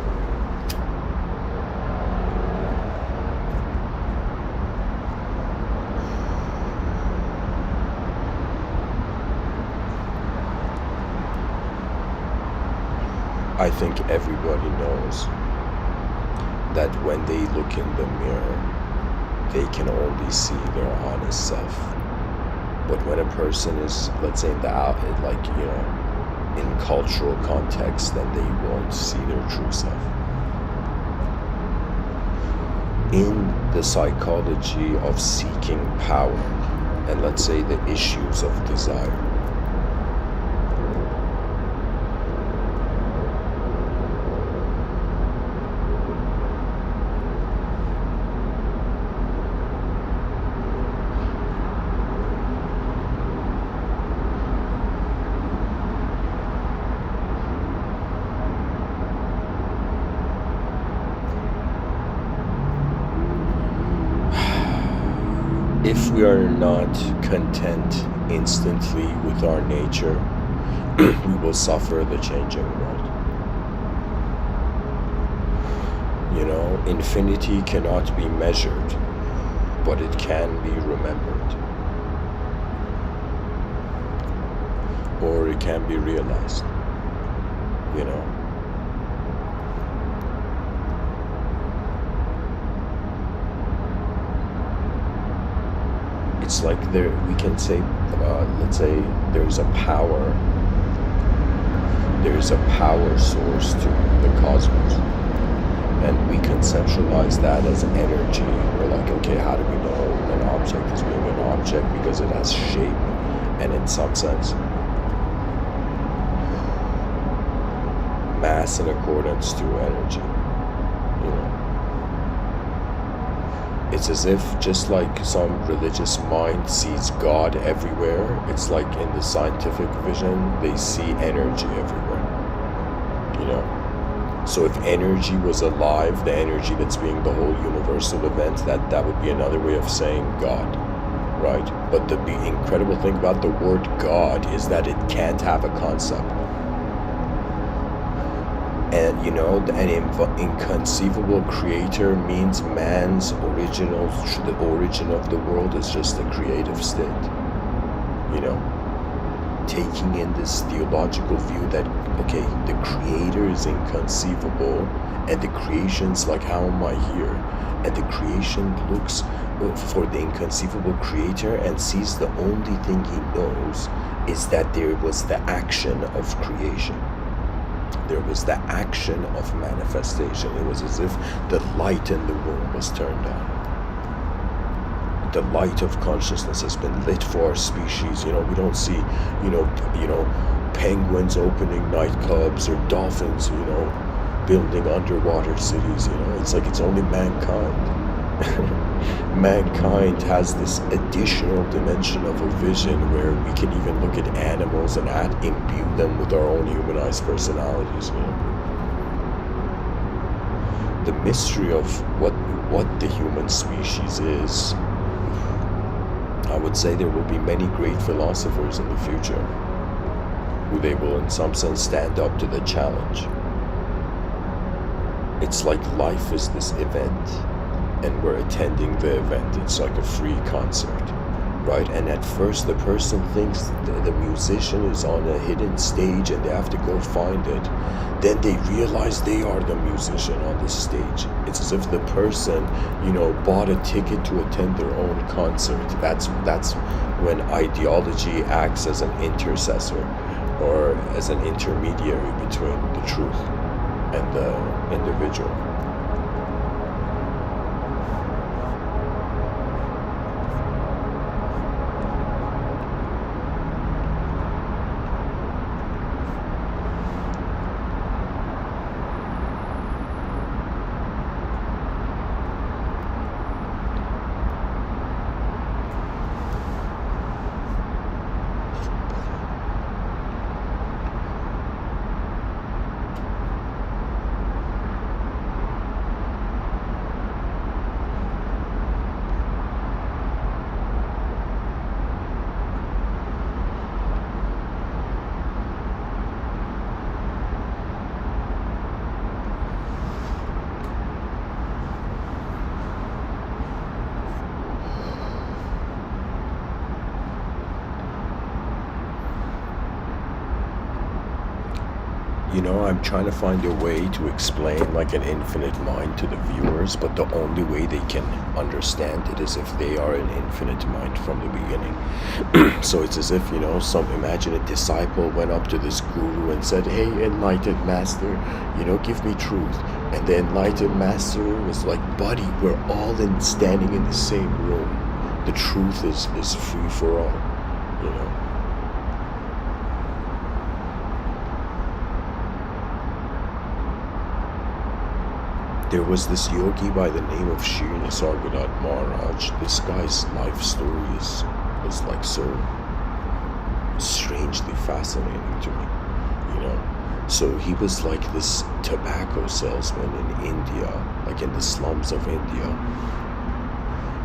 I think everybody knows that when they look in the mirror, they can only see their honest self. But when a person is, let's say, in the out, like, you know, in cultural context, then they won't see their true self. In the psychology of seeking power, and let's say the issues of desire, if we are not content instantly with our nature, we will suffer the changing world. You know, infinity cannot be measured, but it can be remembered. Or it can be realized, you know. It's like there, we can say, let's say there's a power source to the cosmos, and we conceptualize that as energy. We're like, okay, how do we know an object is being an object? Because it has shape, and in some sense, mass in accordance to energy, you know. It's as if, just like some religious mind sees God everywhere, it's like in the scientific vision, they see energy everywhere, you know. So if energy was alive, the energy that's being the whole universal event, that would be another way of saying God, right? But the incredible thing about the word God is that it can't have a concept. And you know, an inconceivable creator means man's original, the origin of the world is just a creative state. You know, taking in this theological view that, okay, the creator is inconceivable, and the creation's like, how am I here? And the creation looks for the inconceivable creator and sees the only thing he knows is that there was the action of creation. There was the action of manifestation. It was as if the light in the room was turned on. The light of consciousness has been lit for our species. You know, we don't see, you know, penguins opening nightclubs or dolphins, you know, building underwater cities. You know, it's like it's only mankind. Mankind has this additional dimension of a vision where we can even look at animals and imbue them with our own humanized personalities, you know. The mystery of what the human species is, I would say there will be many great philosophers in the future who they will in some sense stand up to the challenge. It's like life is this event. and we're attending the event. It's like a free concert, right? And at first the person thinks the musician is on a hidden stage and they have to go find it. Then they realize they are the musician on the stage. It's as if the person, bought a ticket to attend their own concert. That's when ideology acts as an intercessor or as an intermediary between the truth and the individual. I'm trying to find a way to explain like an infinite mind to the viewers, but the only way they can understand it is if they are an infinite mind from the beginning. So it's as if, imagine a disciple went up to this guru and said, "Hey, enlightened master, give me truth." And the enlightened master was like, "Buddy, we're all standing in the same room. The truth is free for all, There was this yogi by the name of Sri Nisargadatta Maharaj. This guy's life story was like so strangely fascinating to me, So he was like this tobacco salesman in India, like in the slums of India.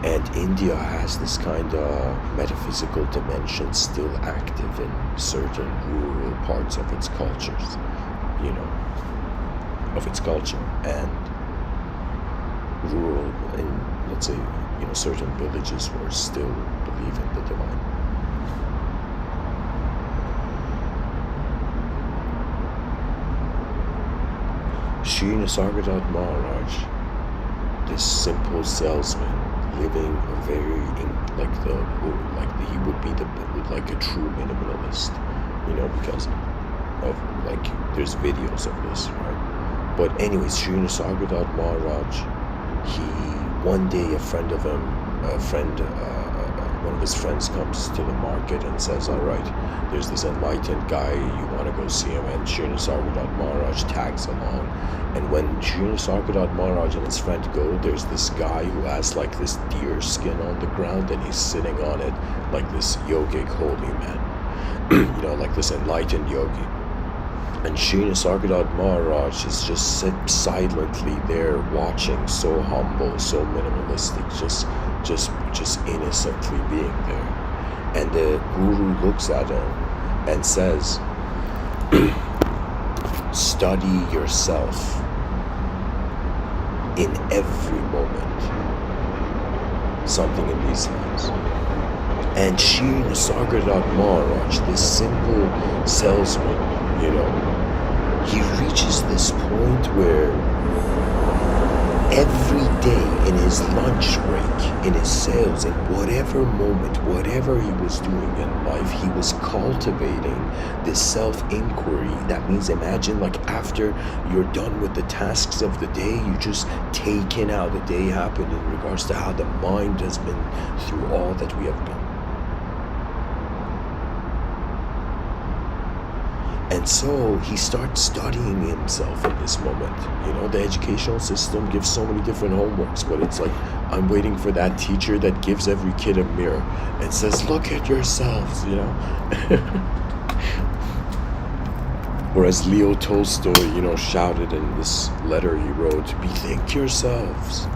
And India has this kind of metaphysical dimension still active in certain rural parts of its cultures, And rural in, let's say, certain villages where still believe in the divine. Sri Nisargadatta Maharaj, this simple salesman, living a very he would be like a true minimalist, because of there's videos of this, right? But anyways, Sri Nisargadatta Maharaj, one day one of his friends comes to the market and says, "All right, there's this enlightened guy, you want to go see him?" And Sri Nisargadatta Maharaj tags along. And when Sri Nisargadatta Maharaj and his friend go, there's this guy who has like this deer skin on the ground, and he's sitting on it like this yogic holy man, like this enlightened yogi. And Sri Nisargadatta Maharaj is just silently there watching, so humble, so minimalistic, just innocently being there. And the guru looks at him and says, "Study yourself in every moment." Something in these lines. And Sri Nisargadatta Maharaj, this simple salesman, he reaches this point where every day in his lunch break, in his sales, in whatever moment, whatever he was doing in life, he was cultivating this self-inquiry. That means, imagine like after you're done with the tasks of the day, you just take in how the day happened in regards to how the mind has been through all that we have done. And so he starts studying himself in this moment. The educational system gives so many different homeworks, but it's like, I'm waiting for that teacher that gives every kid a mirror and says, "Look at yourselves," Or as Leo Tolstoy, shouted in this letter he wrote, "Bethink yourselves."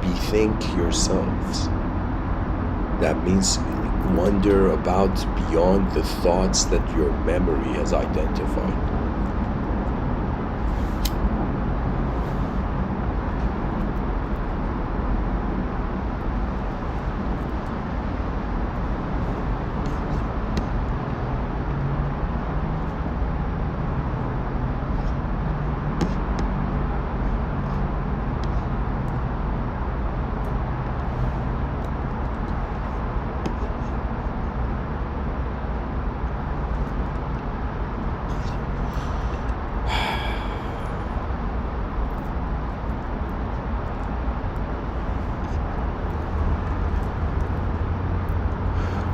Bethink yourselves. That means Wonder about beyond the thoughts that your memory has identified.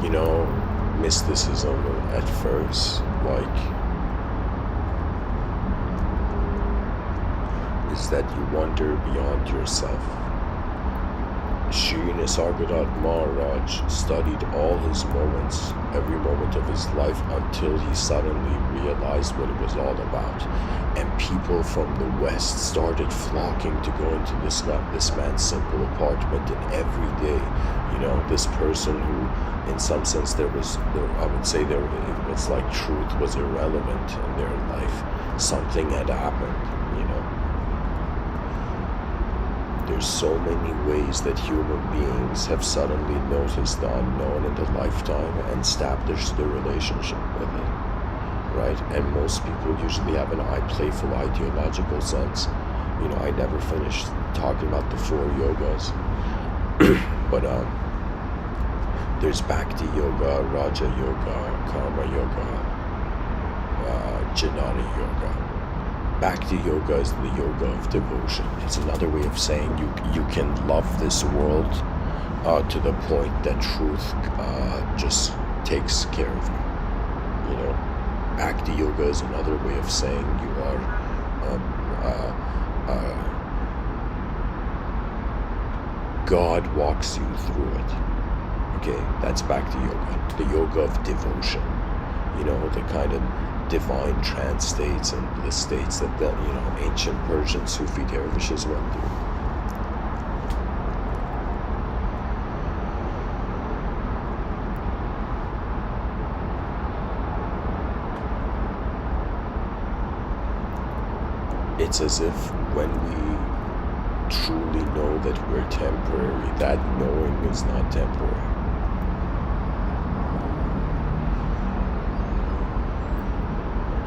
You know, mysticism at first, like, is that you wonder beyond yourself. Sri Nisargadatta Maharaj studied all his moments, every moment of his life, until he suddenly realized what it was all about. And people from the West started flocking to go into this man's simple apartment, and every day, this person who, in some sense, I would say it was like truth was irrelevant in their life. Something had happened. There's so many ways that human beings have suddenly noticed the unknown in their lifetime and established their relationship with it, right? And most people usually have an playful ideological sense. I never finished talking about the 4 yogas, but there's Bhakti Yoga, Raja Yoga, Karma Yoga, Jnana Yoga. Bhakti Yoga is the yoga of devotion. It's another way of saying you can love this world to the point that truth just takes care of you. Bhakti Yoga is another way of saying you are God walks you through it. Okay, that's Bhakti Yoga, the yoga of devotion. The kind of divine trance states and bliss states that the ancient Persian Sufi dervishes went through. It's as if when we truly know that we're temporary, that knowing is not temporary.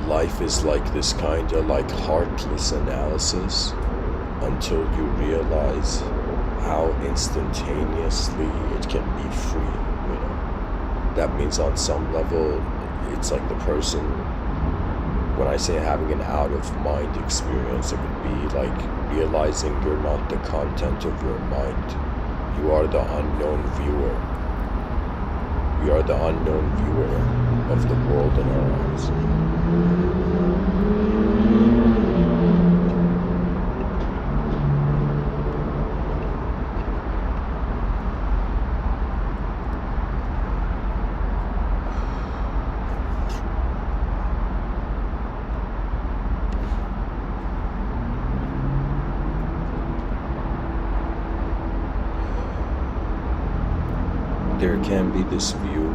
Life is like this kind of like heartless analysis until you realize how instantaneously it can be free. That means on some level, it's like the person, when I say having an out-of-mind experience, it would be like realizing you're not the content of your mind. You are the unknown viewer. We are the unknown viewer of the world in our eyes. There can be this view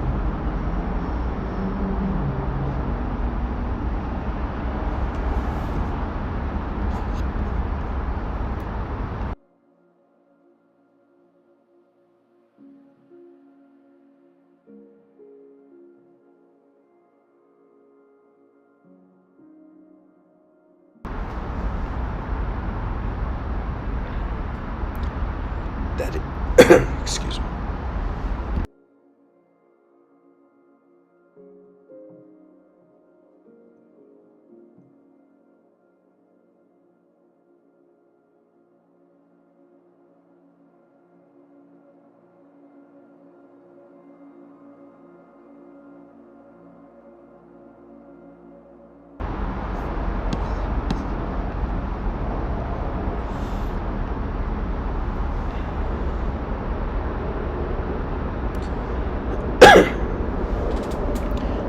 that excuse me.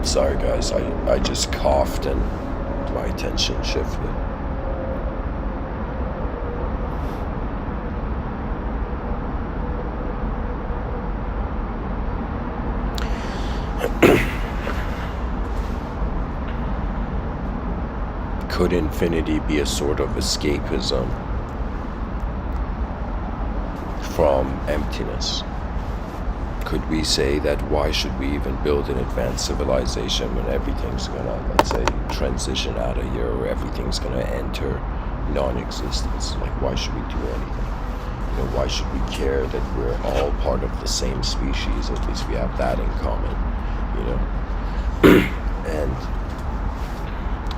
Sorry guys, I just coughed and my attention shifted. Could infinity be a sort of escapism from emptiness? Could we say that why should we even build an advanced civilization when everything's gonna, let's say, transition out of here, or everything's gonna enter non-existence? Like, why should we do anything? You know, why should we care that we're all part of the same species? At least we have that in common, you know? And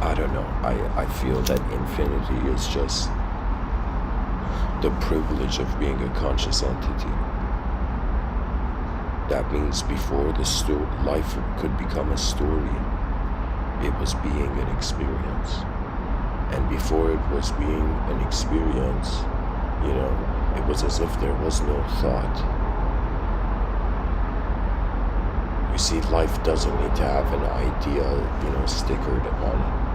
I don't know, I feel that infinity is just the privilege of being a conscious entity. That means before life could become a story, it was being an experience. And before it was being an experience, you know, it was as if there was no thought. You see, life doesn't need to have an idea, you know, stickered upon it.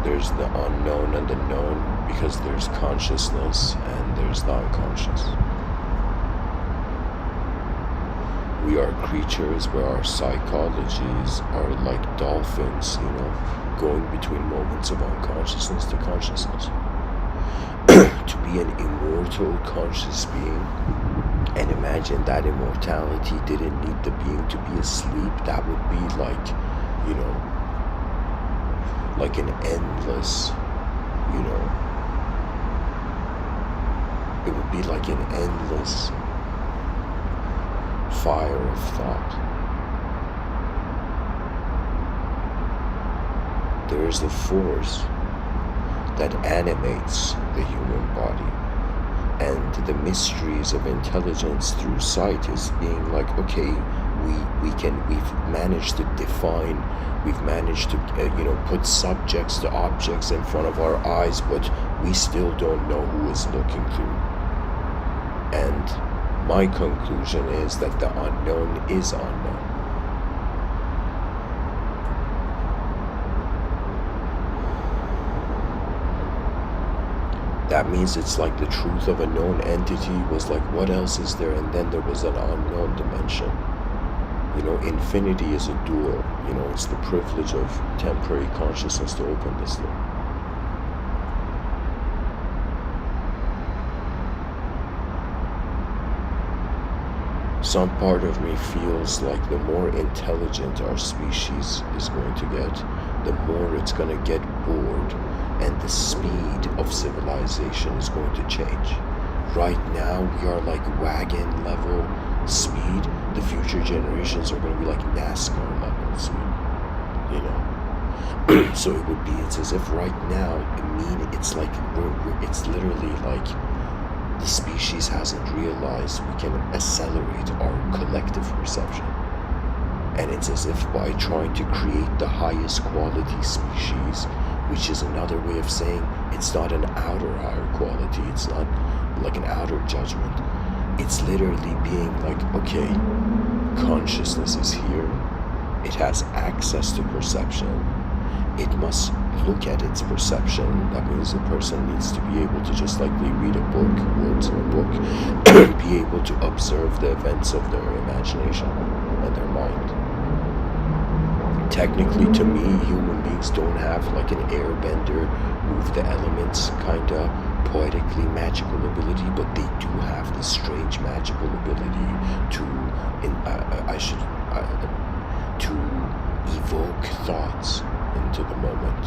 There's the unknown and the known, because there's consciousness and there's non-conscious. We are creatures where our psychologies are like dolphins, you know, going between moments of unconsciousness to consciousness. To be an immortal conscious being, and imagine that immortality didn't need the being to be asleep, that would be like, you know, like an endless, you know, it would be like an endless fire of thought. There is a force that animates the human body, and the mysteries of intelligence through sight is being like, okay, we've managed to define, we've managed to put subjects to objects in front of our eyes, but we still don't know who is looking through. And my conclusion is that the unknown is unknown. That means it's like the truth of a known entity was like, what else is there? And then there was an unknown dimension. You know, infinity is a door. You know, it's the privilege of temporary consciousness to open this door. Some part of me feels like the more intelligent our species is going to get, the more it's going to get bored, and the speed of civilization is going to change. Right now, we are like wagon level speed. The future generations are going to be like NASCAR level speed, you know. So it's as if right now, it's like it's literally like the species hasn't realized we can accelerate our collective perception. And it's as if by trying to create the highest quality species, which is another way of saying it's not an outer higher quality, it's not like an outer judgment. It's literally being like, okay, consciousness is here, it has access to perception, it must look at its perception. That means a person needs to be able to, just like they read a book, words in a book, be able to observe the events of their imagination and their mind. Technically, to me, human beings don't have like an airbender, move the elements kind of poetically magical ability, but they do have this strange magical ability to evoke thoughts into the moment,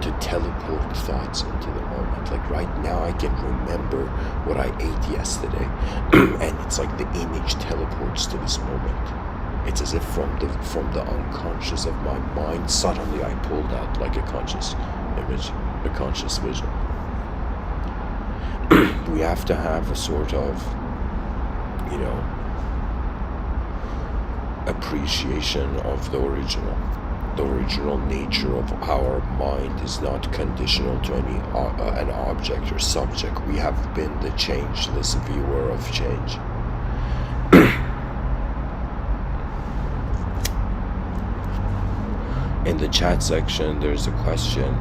to teleport thoughts into the moment. Like right now, I can remember what I ate yesterday, and it's like the image teleports to this moment. It's as if from the unconscious of my mind, suddenly I pulled out like a conscious image, a conscious vision. We have to have a sort of, you know, appreciation of the original. The original nature of our mind is not conditional to any an object or subject. We have been the changeless viewer of change. In the chat section, there's a question: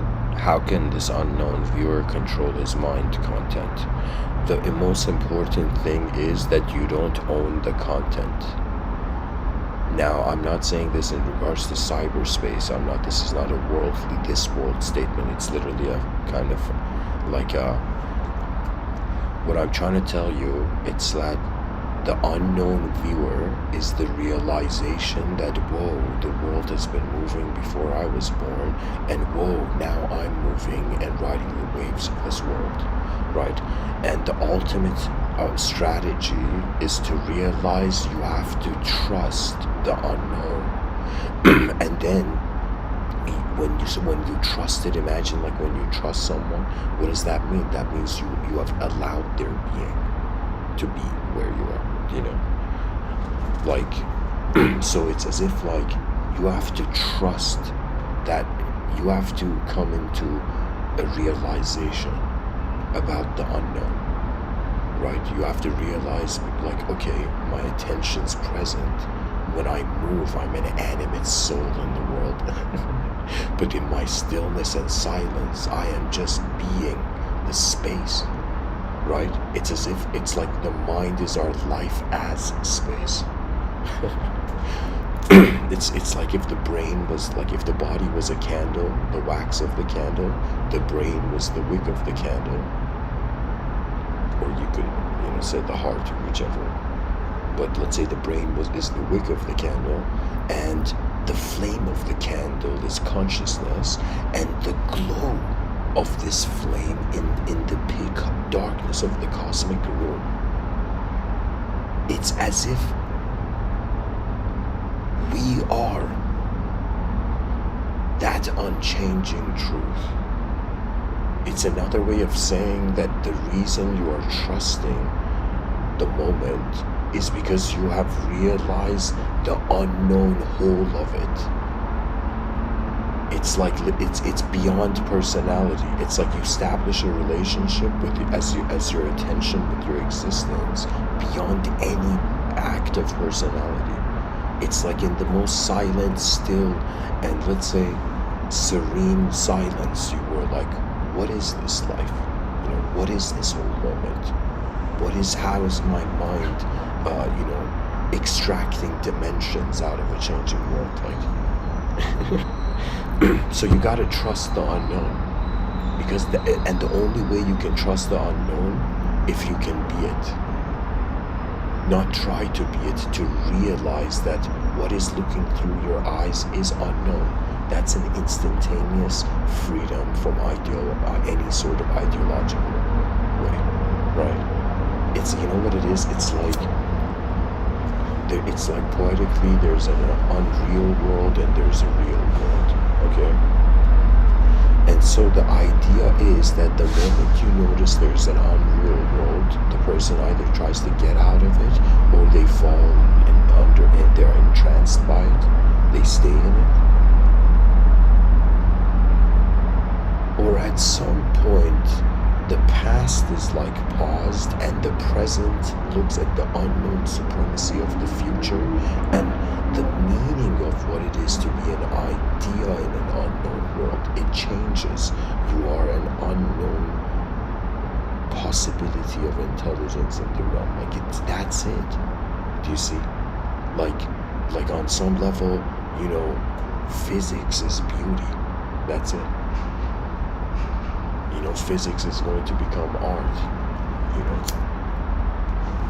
How can this unknown viewer control his mind content? The most important thing is that you don't own the content. Now, I'm not saying this in regards to cyberspace. This is not a this world statement. It's literally a kind of like what I'm trying to tell you, it's that the unknown viewer is the realization that, whoa, the world has been moving before I was born, and whoa, now I'm moving and riding the waves of this world, right? And the ultimate strategy is to realize you have to trust the unknown. And then when you trust it, imagine like when you trust someone, what does that mean? That means you have allowed their being to be where you are, you know? Like, so it's as if like you have to trust that, you have to come into a realization about the unknown, right? You have to realize like, okay, my attention's present. When I move, I'm an animate soul in the world. But in my stillness and silence, I am just being the space, right? It's as if, it's like the mind is our life as space. It's like if the brain was, like if the body was a candle, the wax of the candle, the brain was the wick of the candle. Or you could, say the heart, whichever. But let's say the brain is the wick of the candle, and the flame of the candle is consciousness, and the glow of this flame in the big darkness of the cosmic room. It's as if we are that unchanging truth. It's another way of saying that the reason you are trusting the moment is because you have realized the unknown whole of it. It's like it's beyond personality. It's like you establish a relationship with as your attention with your existence beyond any act of personality. It's like in the most silent, still, and let's say serene silence, you were like, what is this life? What is this whole moment? How is my mind extracting dimensions out of a changing world? Like, so you gotta trust the unknown, because the only way you can trust the unknown, if you can be it, not try to be it, to realize that what is looking through your eyes is unknown. That's an instantaneous freedom from any sort of ideological way, right? It's, you know what it is? It's like poetically, there's an unreal world and there's a real world, okay? And so the idea is that the moment you notice there's an unreal world, the person either tries to get out of it, or they fall under it, they're entranced by it, they stay in it. Or at some point, the past is like paused and the present looks at the unknown supremacy of the future, and the meaning of what it is to be an idea in an unknown world, it changes. You are an unknown possibility of intelligence in the realm. Like that's it. Do you see? Like on some level, physics is beauty. That's it. Physics is going to become art,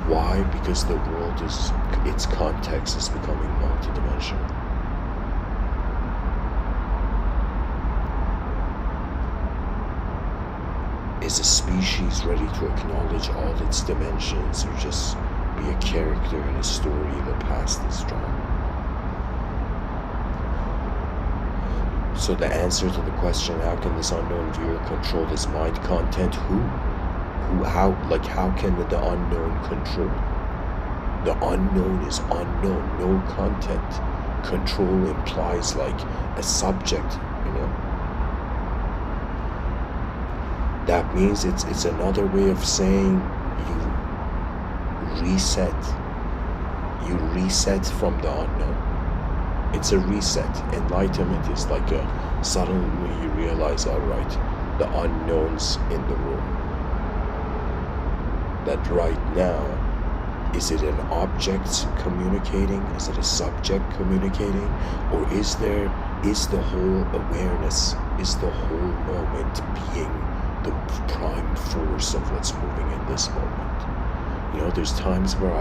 Why? Because the world its context is becoming multidimensional. Is a species ready to acknowledge all its dimensions, or just be a character in a story the past is drawn? So the answer to the question, how can this unknown viewer control his mind content? How can the unknown control? The unknown is unknown, no content. Control implies like a subject, That means it's another way of saying you reset. You reset from the unknown. It's a reset. Enlightenment is like suddenly you realize, all right, the unknown's in the room. That right now, is it an object communicating? Is it a subject communicating? Or is the whole awareness, is the whole moment being the prime force of what's moving in this moment? You know, there's times where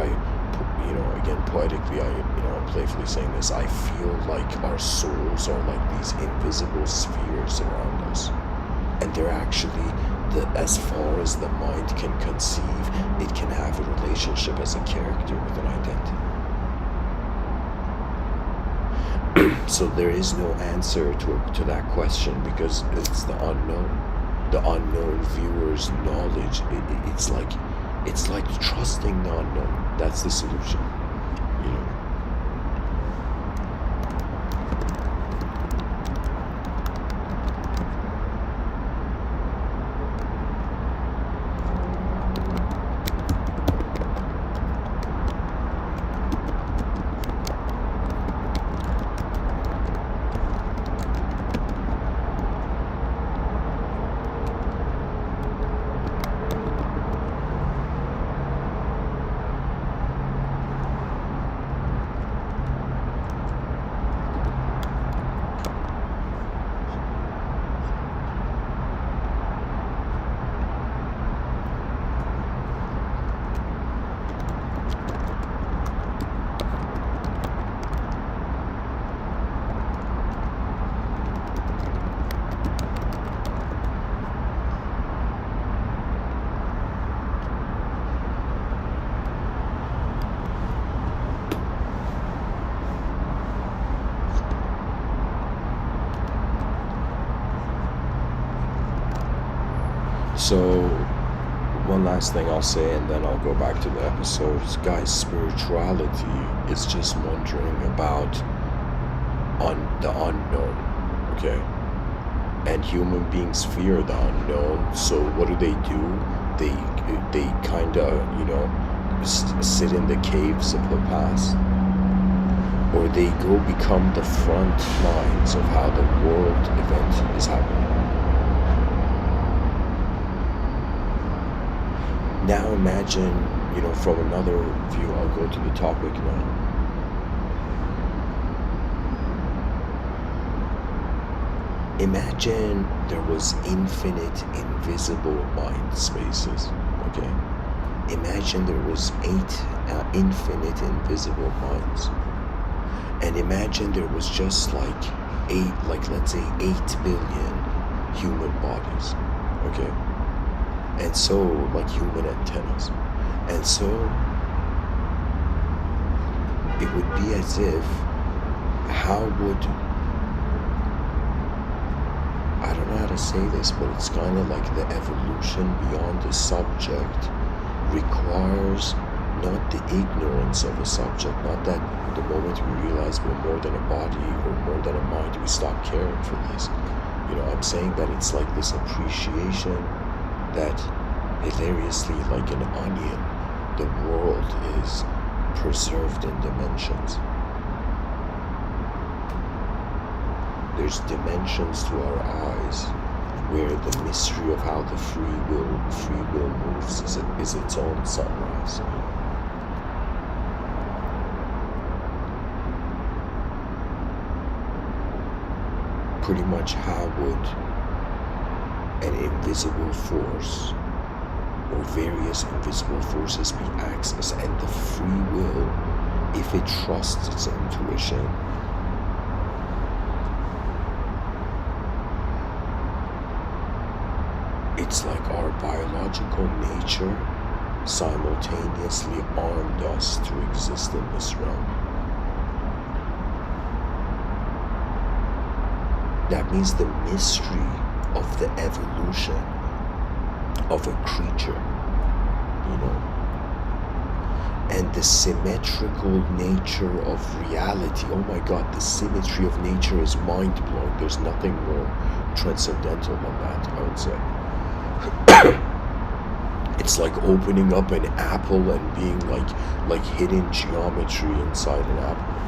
again, poetically, I'm playfully saying this, I feel like our souls are like these invisible spheres around us. And they're actually, as far as the mind can conceive, it can have a relationship as a character with an identity. So there is no answer to that question, because it's the unknown. The unknown viewer's knowledge, it's like trusting the unknown. That's the solution, you know. So, one last thing I'll say, and then I'll go back to the episode. Guys, spirituality is just wondering about the unknown, okay? And human beings fear the unknown, so what do? They kind of, sit in the caves of the past. Or they go become the front lines of how the world event is happening. Now imagine, from another view, I'll go to the topic now. Imagine there was infinite invisible mind spaces, okay? Imagine there was 8 infinite invisible minds. And imagine there was just let's say 8 billion human bodies, okay? And so, like human antennas. And so, it would be as if, I don't know how to say this, but it's kind of like the evolution beyond the subject requires not the ignorance of a subject, not that the moment we realize we're more than a body or more than a mind, we stop caring for this. I'm saying that it's like this appreciation that hilariously, like an onion, the world is preserved in dimensions. There's dimensions to our eyes where the mystery of how the free will moves is its own sunrise. Pretty much, how would an invisible force or various invisible forces be accessed, and the free will, if it trusts its intuition, it's like our biological nature simultaneously armed us to exist in this realm. That means the mystery of the evolution of a creature, and the symmetrical nature of reality. Oh my God, the symmetry of nature is mind-blowing. There's nothing more transcendental than that, I would say. It's like opening up an apple and being like hidden geometry inside an apple.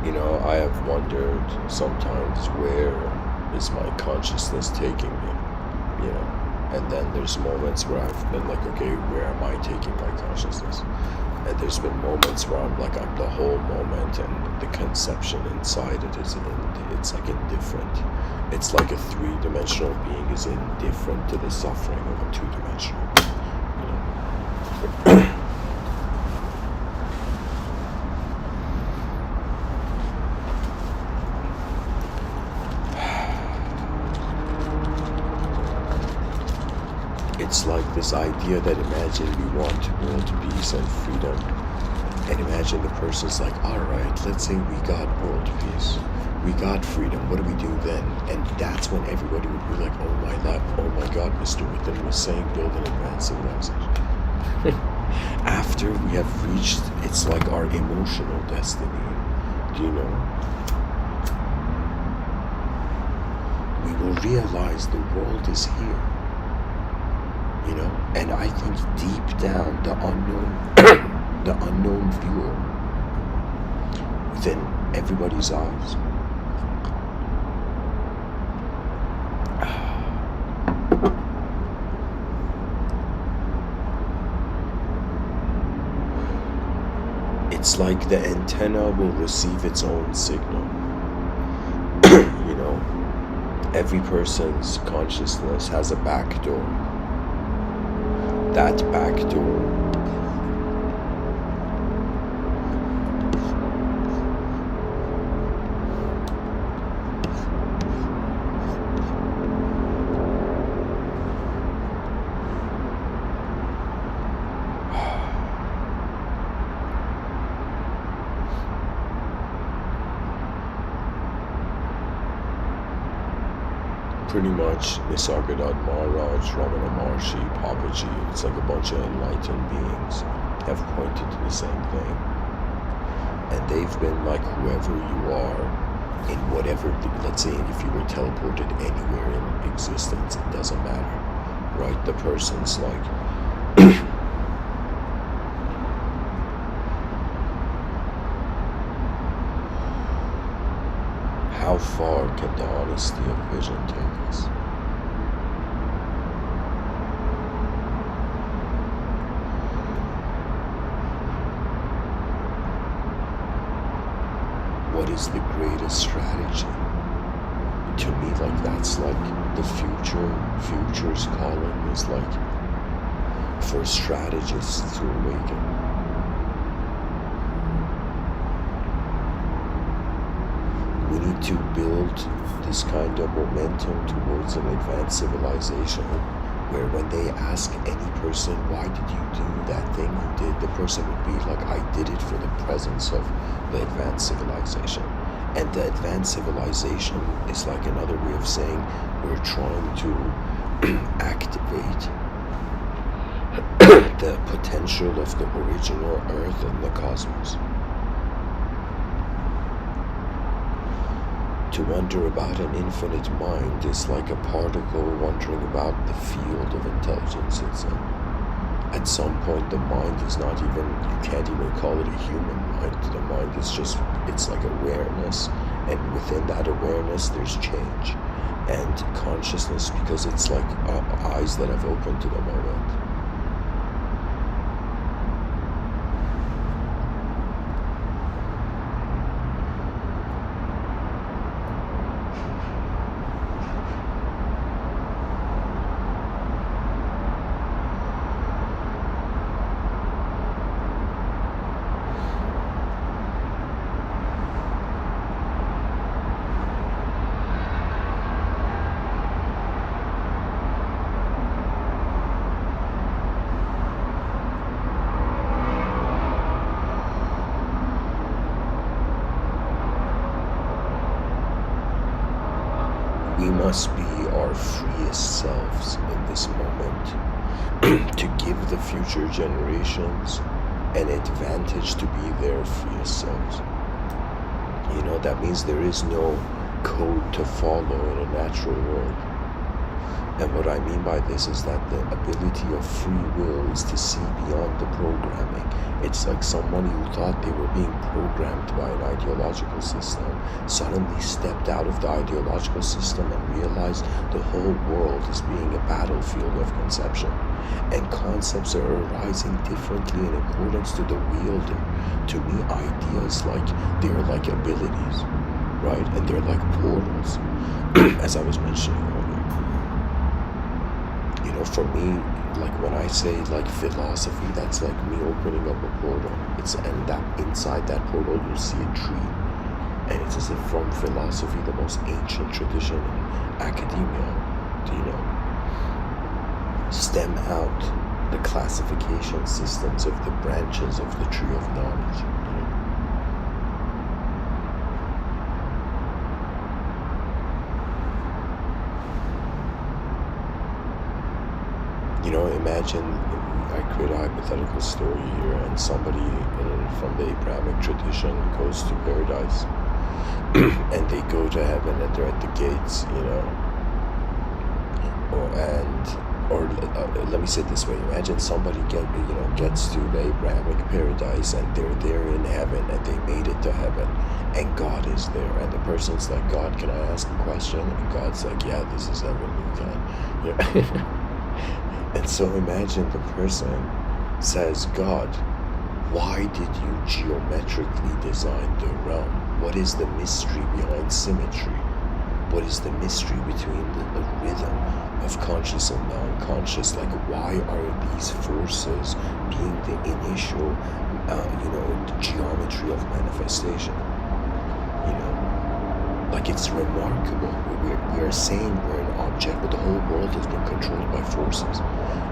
You know, I have wondered sometimes, where is my consciousness taking me? You know, and then there's moments where I've been like, okay, where am I taking my consciousness? And there's been moments where I'm like, I'm the whole moment, and the conception inside it is it's like indifferent. It's like a three-dimensional being is indifferent to the suffering of a two-dimensional. You know. It's like this idea that, imagine we want world peace and freedom, and imagine the person's like, alright, let's say we got world peace, we got freedom, what do we do then? And that's when everybody would be like, oh my god, Mr. Within was saying build an advanced civilization. After we have reached, it's like our emotional destiny, do you know? We will realize the world is here. You know, and I think deep down, the unknown, the unknown viewer within everybody's eyes, it's like the antenna will receive its own signal. You know, every person's consciousness has a back door. That back door pretty much Nisargadatta Maharaj, Ramana Maharshi, Papaji, it's like a bunch of enlightened beings have pointed to the same thing. And they've been like, whoever you are, in whatever, let's say if you were teleported anywhere in existence, it doesn't matter, right? The person's like, how far can the honesty of vision take us? What is the greatest strategy? To me, like, that's like the future's calling is like for strategists to awaken. We need to build this kind of momentum towards an advanced civilization, where when they ask any person, why did you do that thing you did, the person would be like, I did it for the presence of the advanced civilization. And the advanced civilization is like another way of saying we're trying to activate the potential of the original Earth and the cosmos. To wonder about an infinite mind is like a particle wondering about the field of intelligence it's in. At some point, the mind is not even, you can't even call it a human mind. The mind is just, it's like awareness, and within that awareness, there's change and consciousness, because it's like eyes that have opened to the moment. We must be our freest selves in this moment to give the future generations an advantage to be their freest selves. You know, that means there is no code to follow in a natural world. And what I mean by this is that the ability of free will is to see beyond the programming. It's like someone who thought they were being programmed by an ideological system suddenly stepped out of the ideological system and realized the whole world is being a battlefield of conception. And concepts are arising differently in accordance to the wielder. To me, ideas they're like abilities, right? And they're like portals, as I was mentioning earlier. For me, like when I say like philosophy, that's like me opening up a portal. And that inside that portal you'll see a tree. And it's as if from philosophy, the most ancient tradition in academia, stem out the classification systems of the branches of the tree of knowledge. Imagine I create a hypothetical story here, and somebody from the Abrahamic tradition goes to paradise, and they go to heaven, and they're at the gates, or let me say it this way: imagine somebody gets to the Abrahamic paradise, and they're there in heaven, and they made it to heaven, and God is there, and the person's like, God, can I ask a question? And God's like, yeah, this is heaven, you can. And so imagine the person says, God, why did you geometrically design the realm? What is the mystery behind symmetry? What is the mystery between the rhythm of conscious and non-conscious? Like, why are these forces being the initial, geometry of manifestation? Like, it's remarkable. We are saying we're an object, but the whole world has been controlled by forces.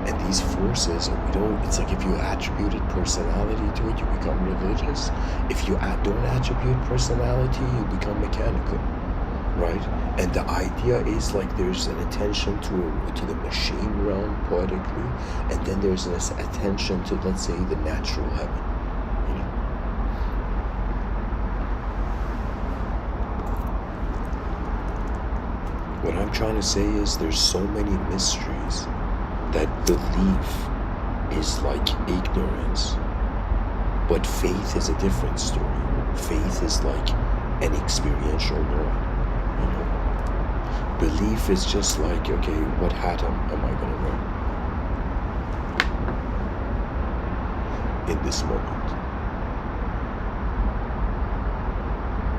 And these forces, it's like if you attributed personality to it, you become religious. If you don't attribute personality, you become mechanical, right? And the idea is like there's an attention to the machine realm poetically, and then there's this attention to, let's say, the natural heaven. What I'm trying to say is there's so many mysteries that belief is like ignorance. But faith is a different story. Faith is like an experiential knowing. Belief is just like, okay, what hat am I going to wear in this moment?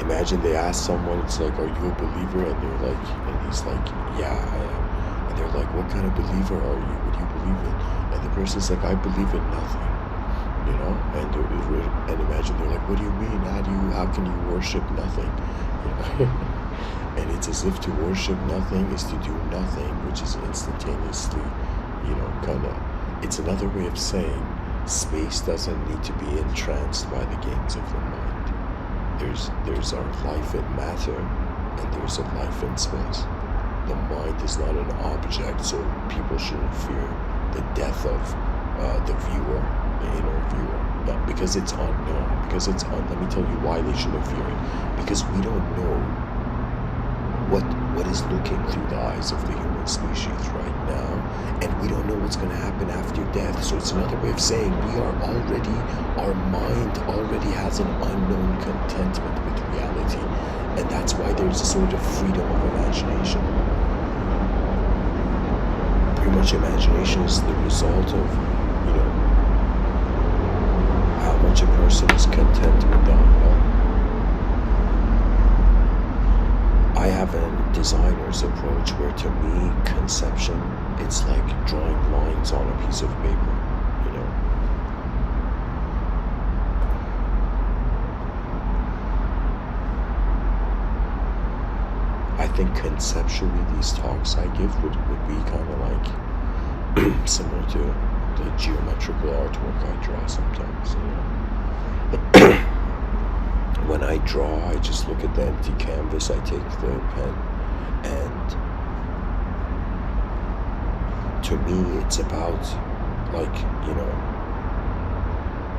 Imagine they ask someone, it's like, are you a believer? And he's like, yeah, I am. And they're like, what kind of believer are you? What do you believe in? And the person's like, I believe in nothing. And imagine they're like, what do you mean? How can you worship nothing? And it's as if to worship nothing is to do nothing, which is instantaneously, it's another way of saying space doesn't need to be entranced by the games of the mind. There's our life in matter, and there's a life in space. The mind is not an object, so people shouldn't fear the death of the viewer, the inner viewer, because it's unknown. Let me tell you why they shouldn't fear it. Because we don't know what is looking through the eyes of the human species right now, and we don't know what's going to happen after death. So it's another way of saying our mind already has an unknown contentment with reality, and that's why there's a sort of freedom of imagination. Pretty much imagination is the result of, how much a person is content with the unknown. I have a designer's approach where, to me, conception, it's like drawing lines on a piece of paper, I think conceptually these talks I give would be kind of like similar to the geometrical artwork I draw sometimes, When I draw, I just look at the empty canvas, I take the pen, and to me it's about,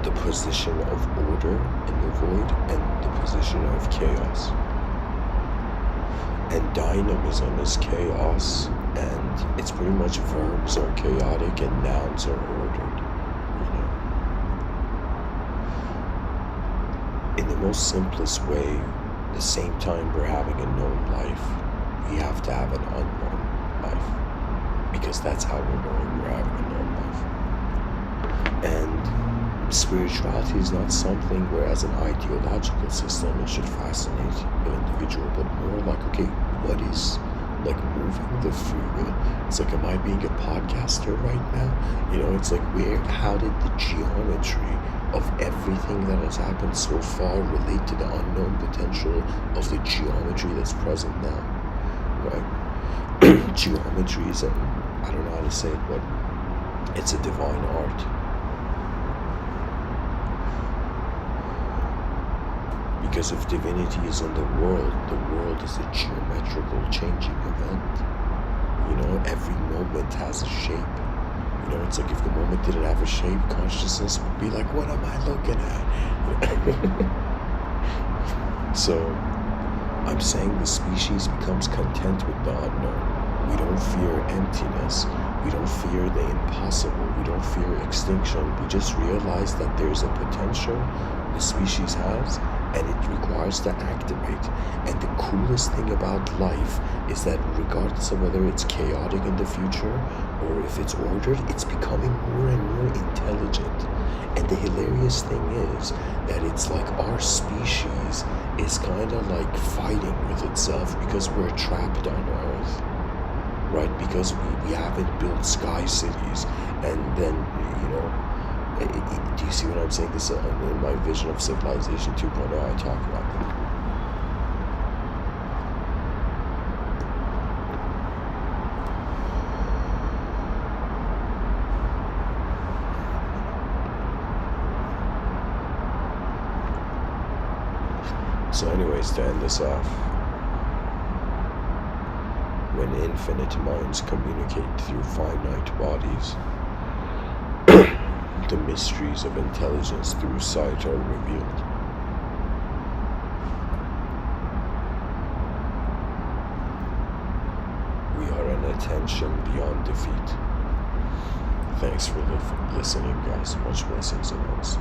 the position of order in the void and the position of chaos. And dynamism is chaos, and it's pretty much verbs are chaotic and nouns are ordered. You know, in the most simplest way, the same time we're having a known life, we have to have an unknown life, because that's how we're knowing we're having a known life. And spirituality is not something where, as an ideological system, it should fascinate the individual, but more like, okay, what is like moving the free will? It's like, am I being a podcaster right now? You know, it's like, how did the geometry of everything that has happened so far relate to the unknown potential of the geometry that's present now, right? Geometry is, I don't know how to say it, but it's a divine art. Because if divinity is in the world is a geometrical changing event. You know, every moment has a shape. You know, it's like, if the moment didn't have a shape, consciousness would be like, what am I looking at? So, I'm saying the species becomes content with the unknown. We don't fear emptiness. We don't fear the impossible. We don't fear extinction. We just realize that there's a potential the species has, and it requires to activate. And the coolest thing about life is that regardless of whether it's chaotic in the future or if it's ordered, it's becoming more and more intelligent. And the hilarious thing is that it's like our species is kind of like fighting with itself because we're trapped on Earth, right? Because we haven't built sky cities. And then, you know, do you see what I'm saying? This in my vision of Civilization 2.0, I talk about that. So anyways, to end this off, when infinite minds communicate through finite bodies, the mysteries of intelligence through sight are revealed. We are an attention beyond defeat. Thanks for listening, guys. Much blessings and loves.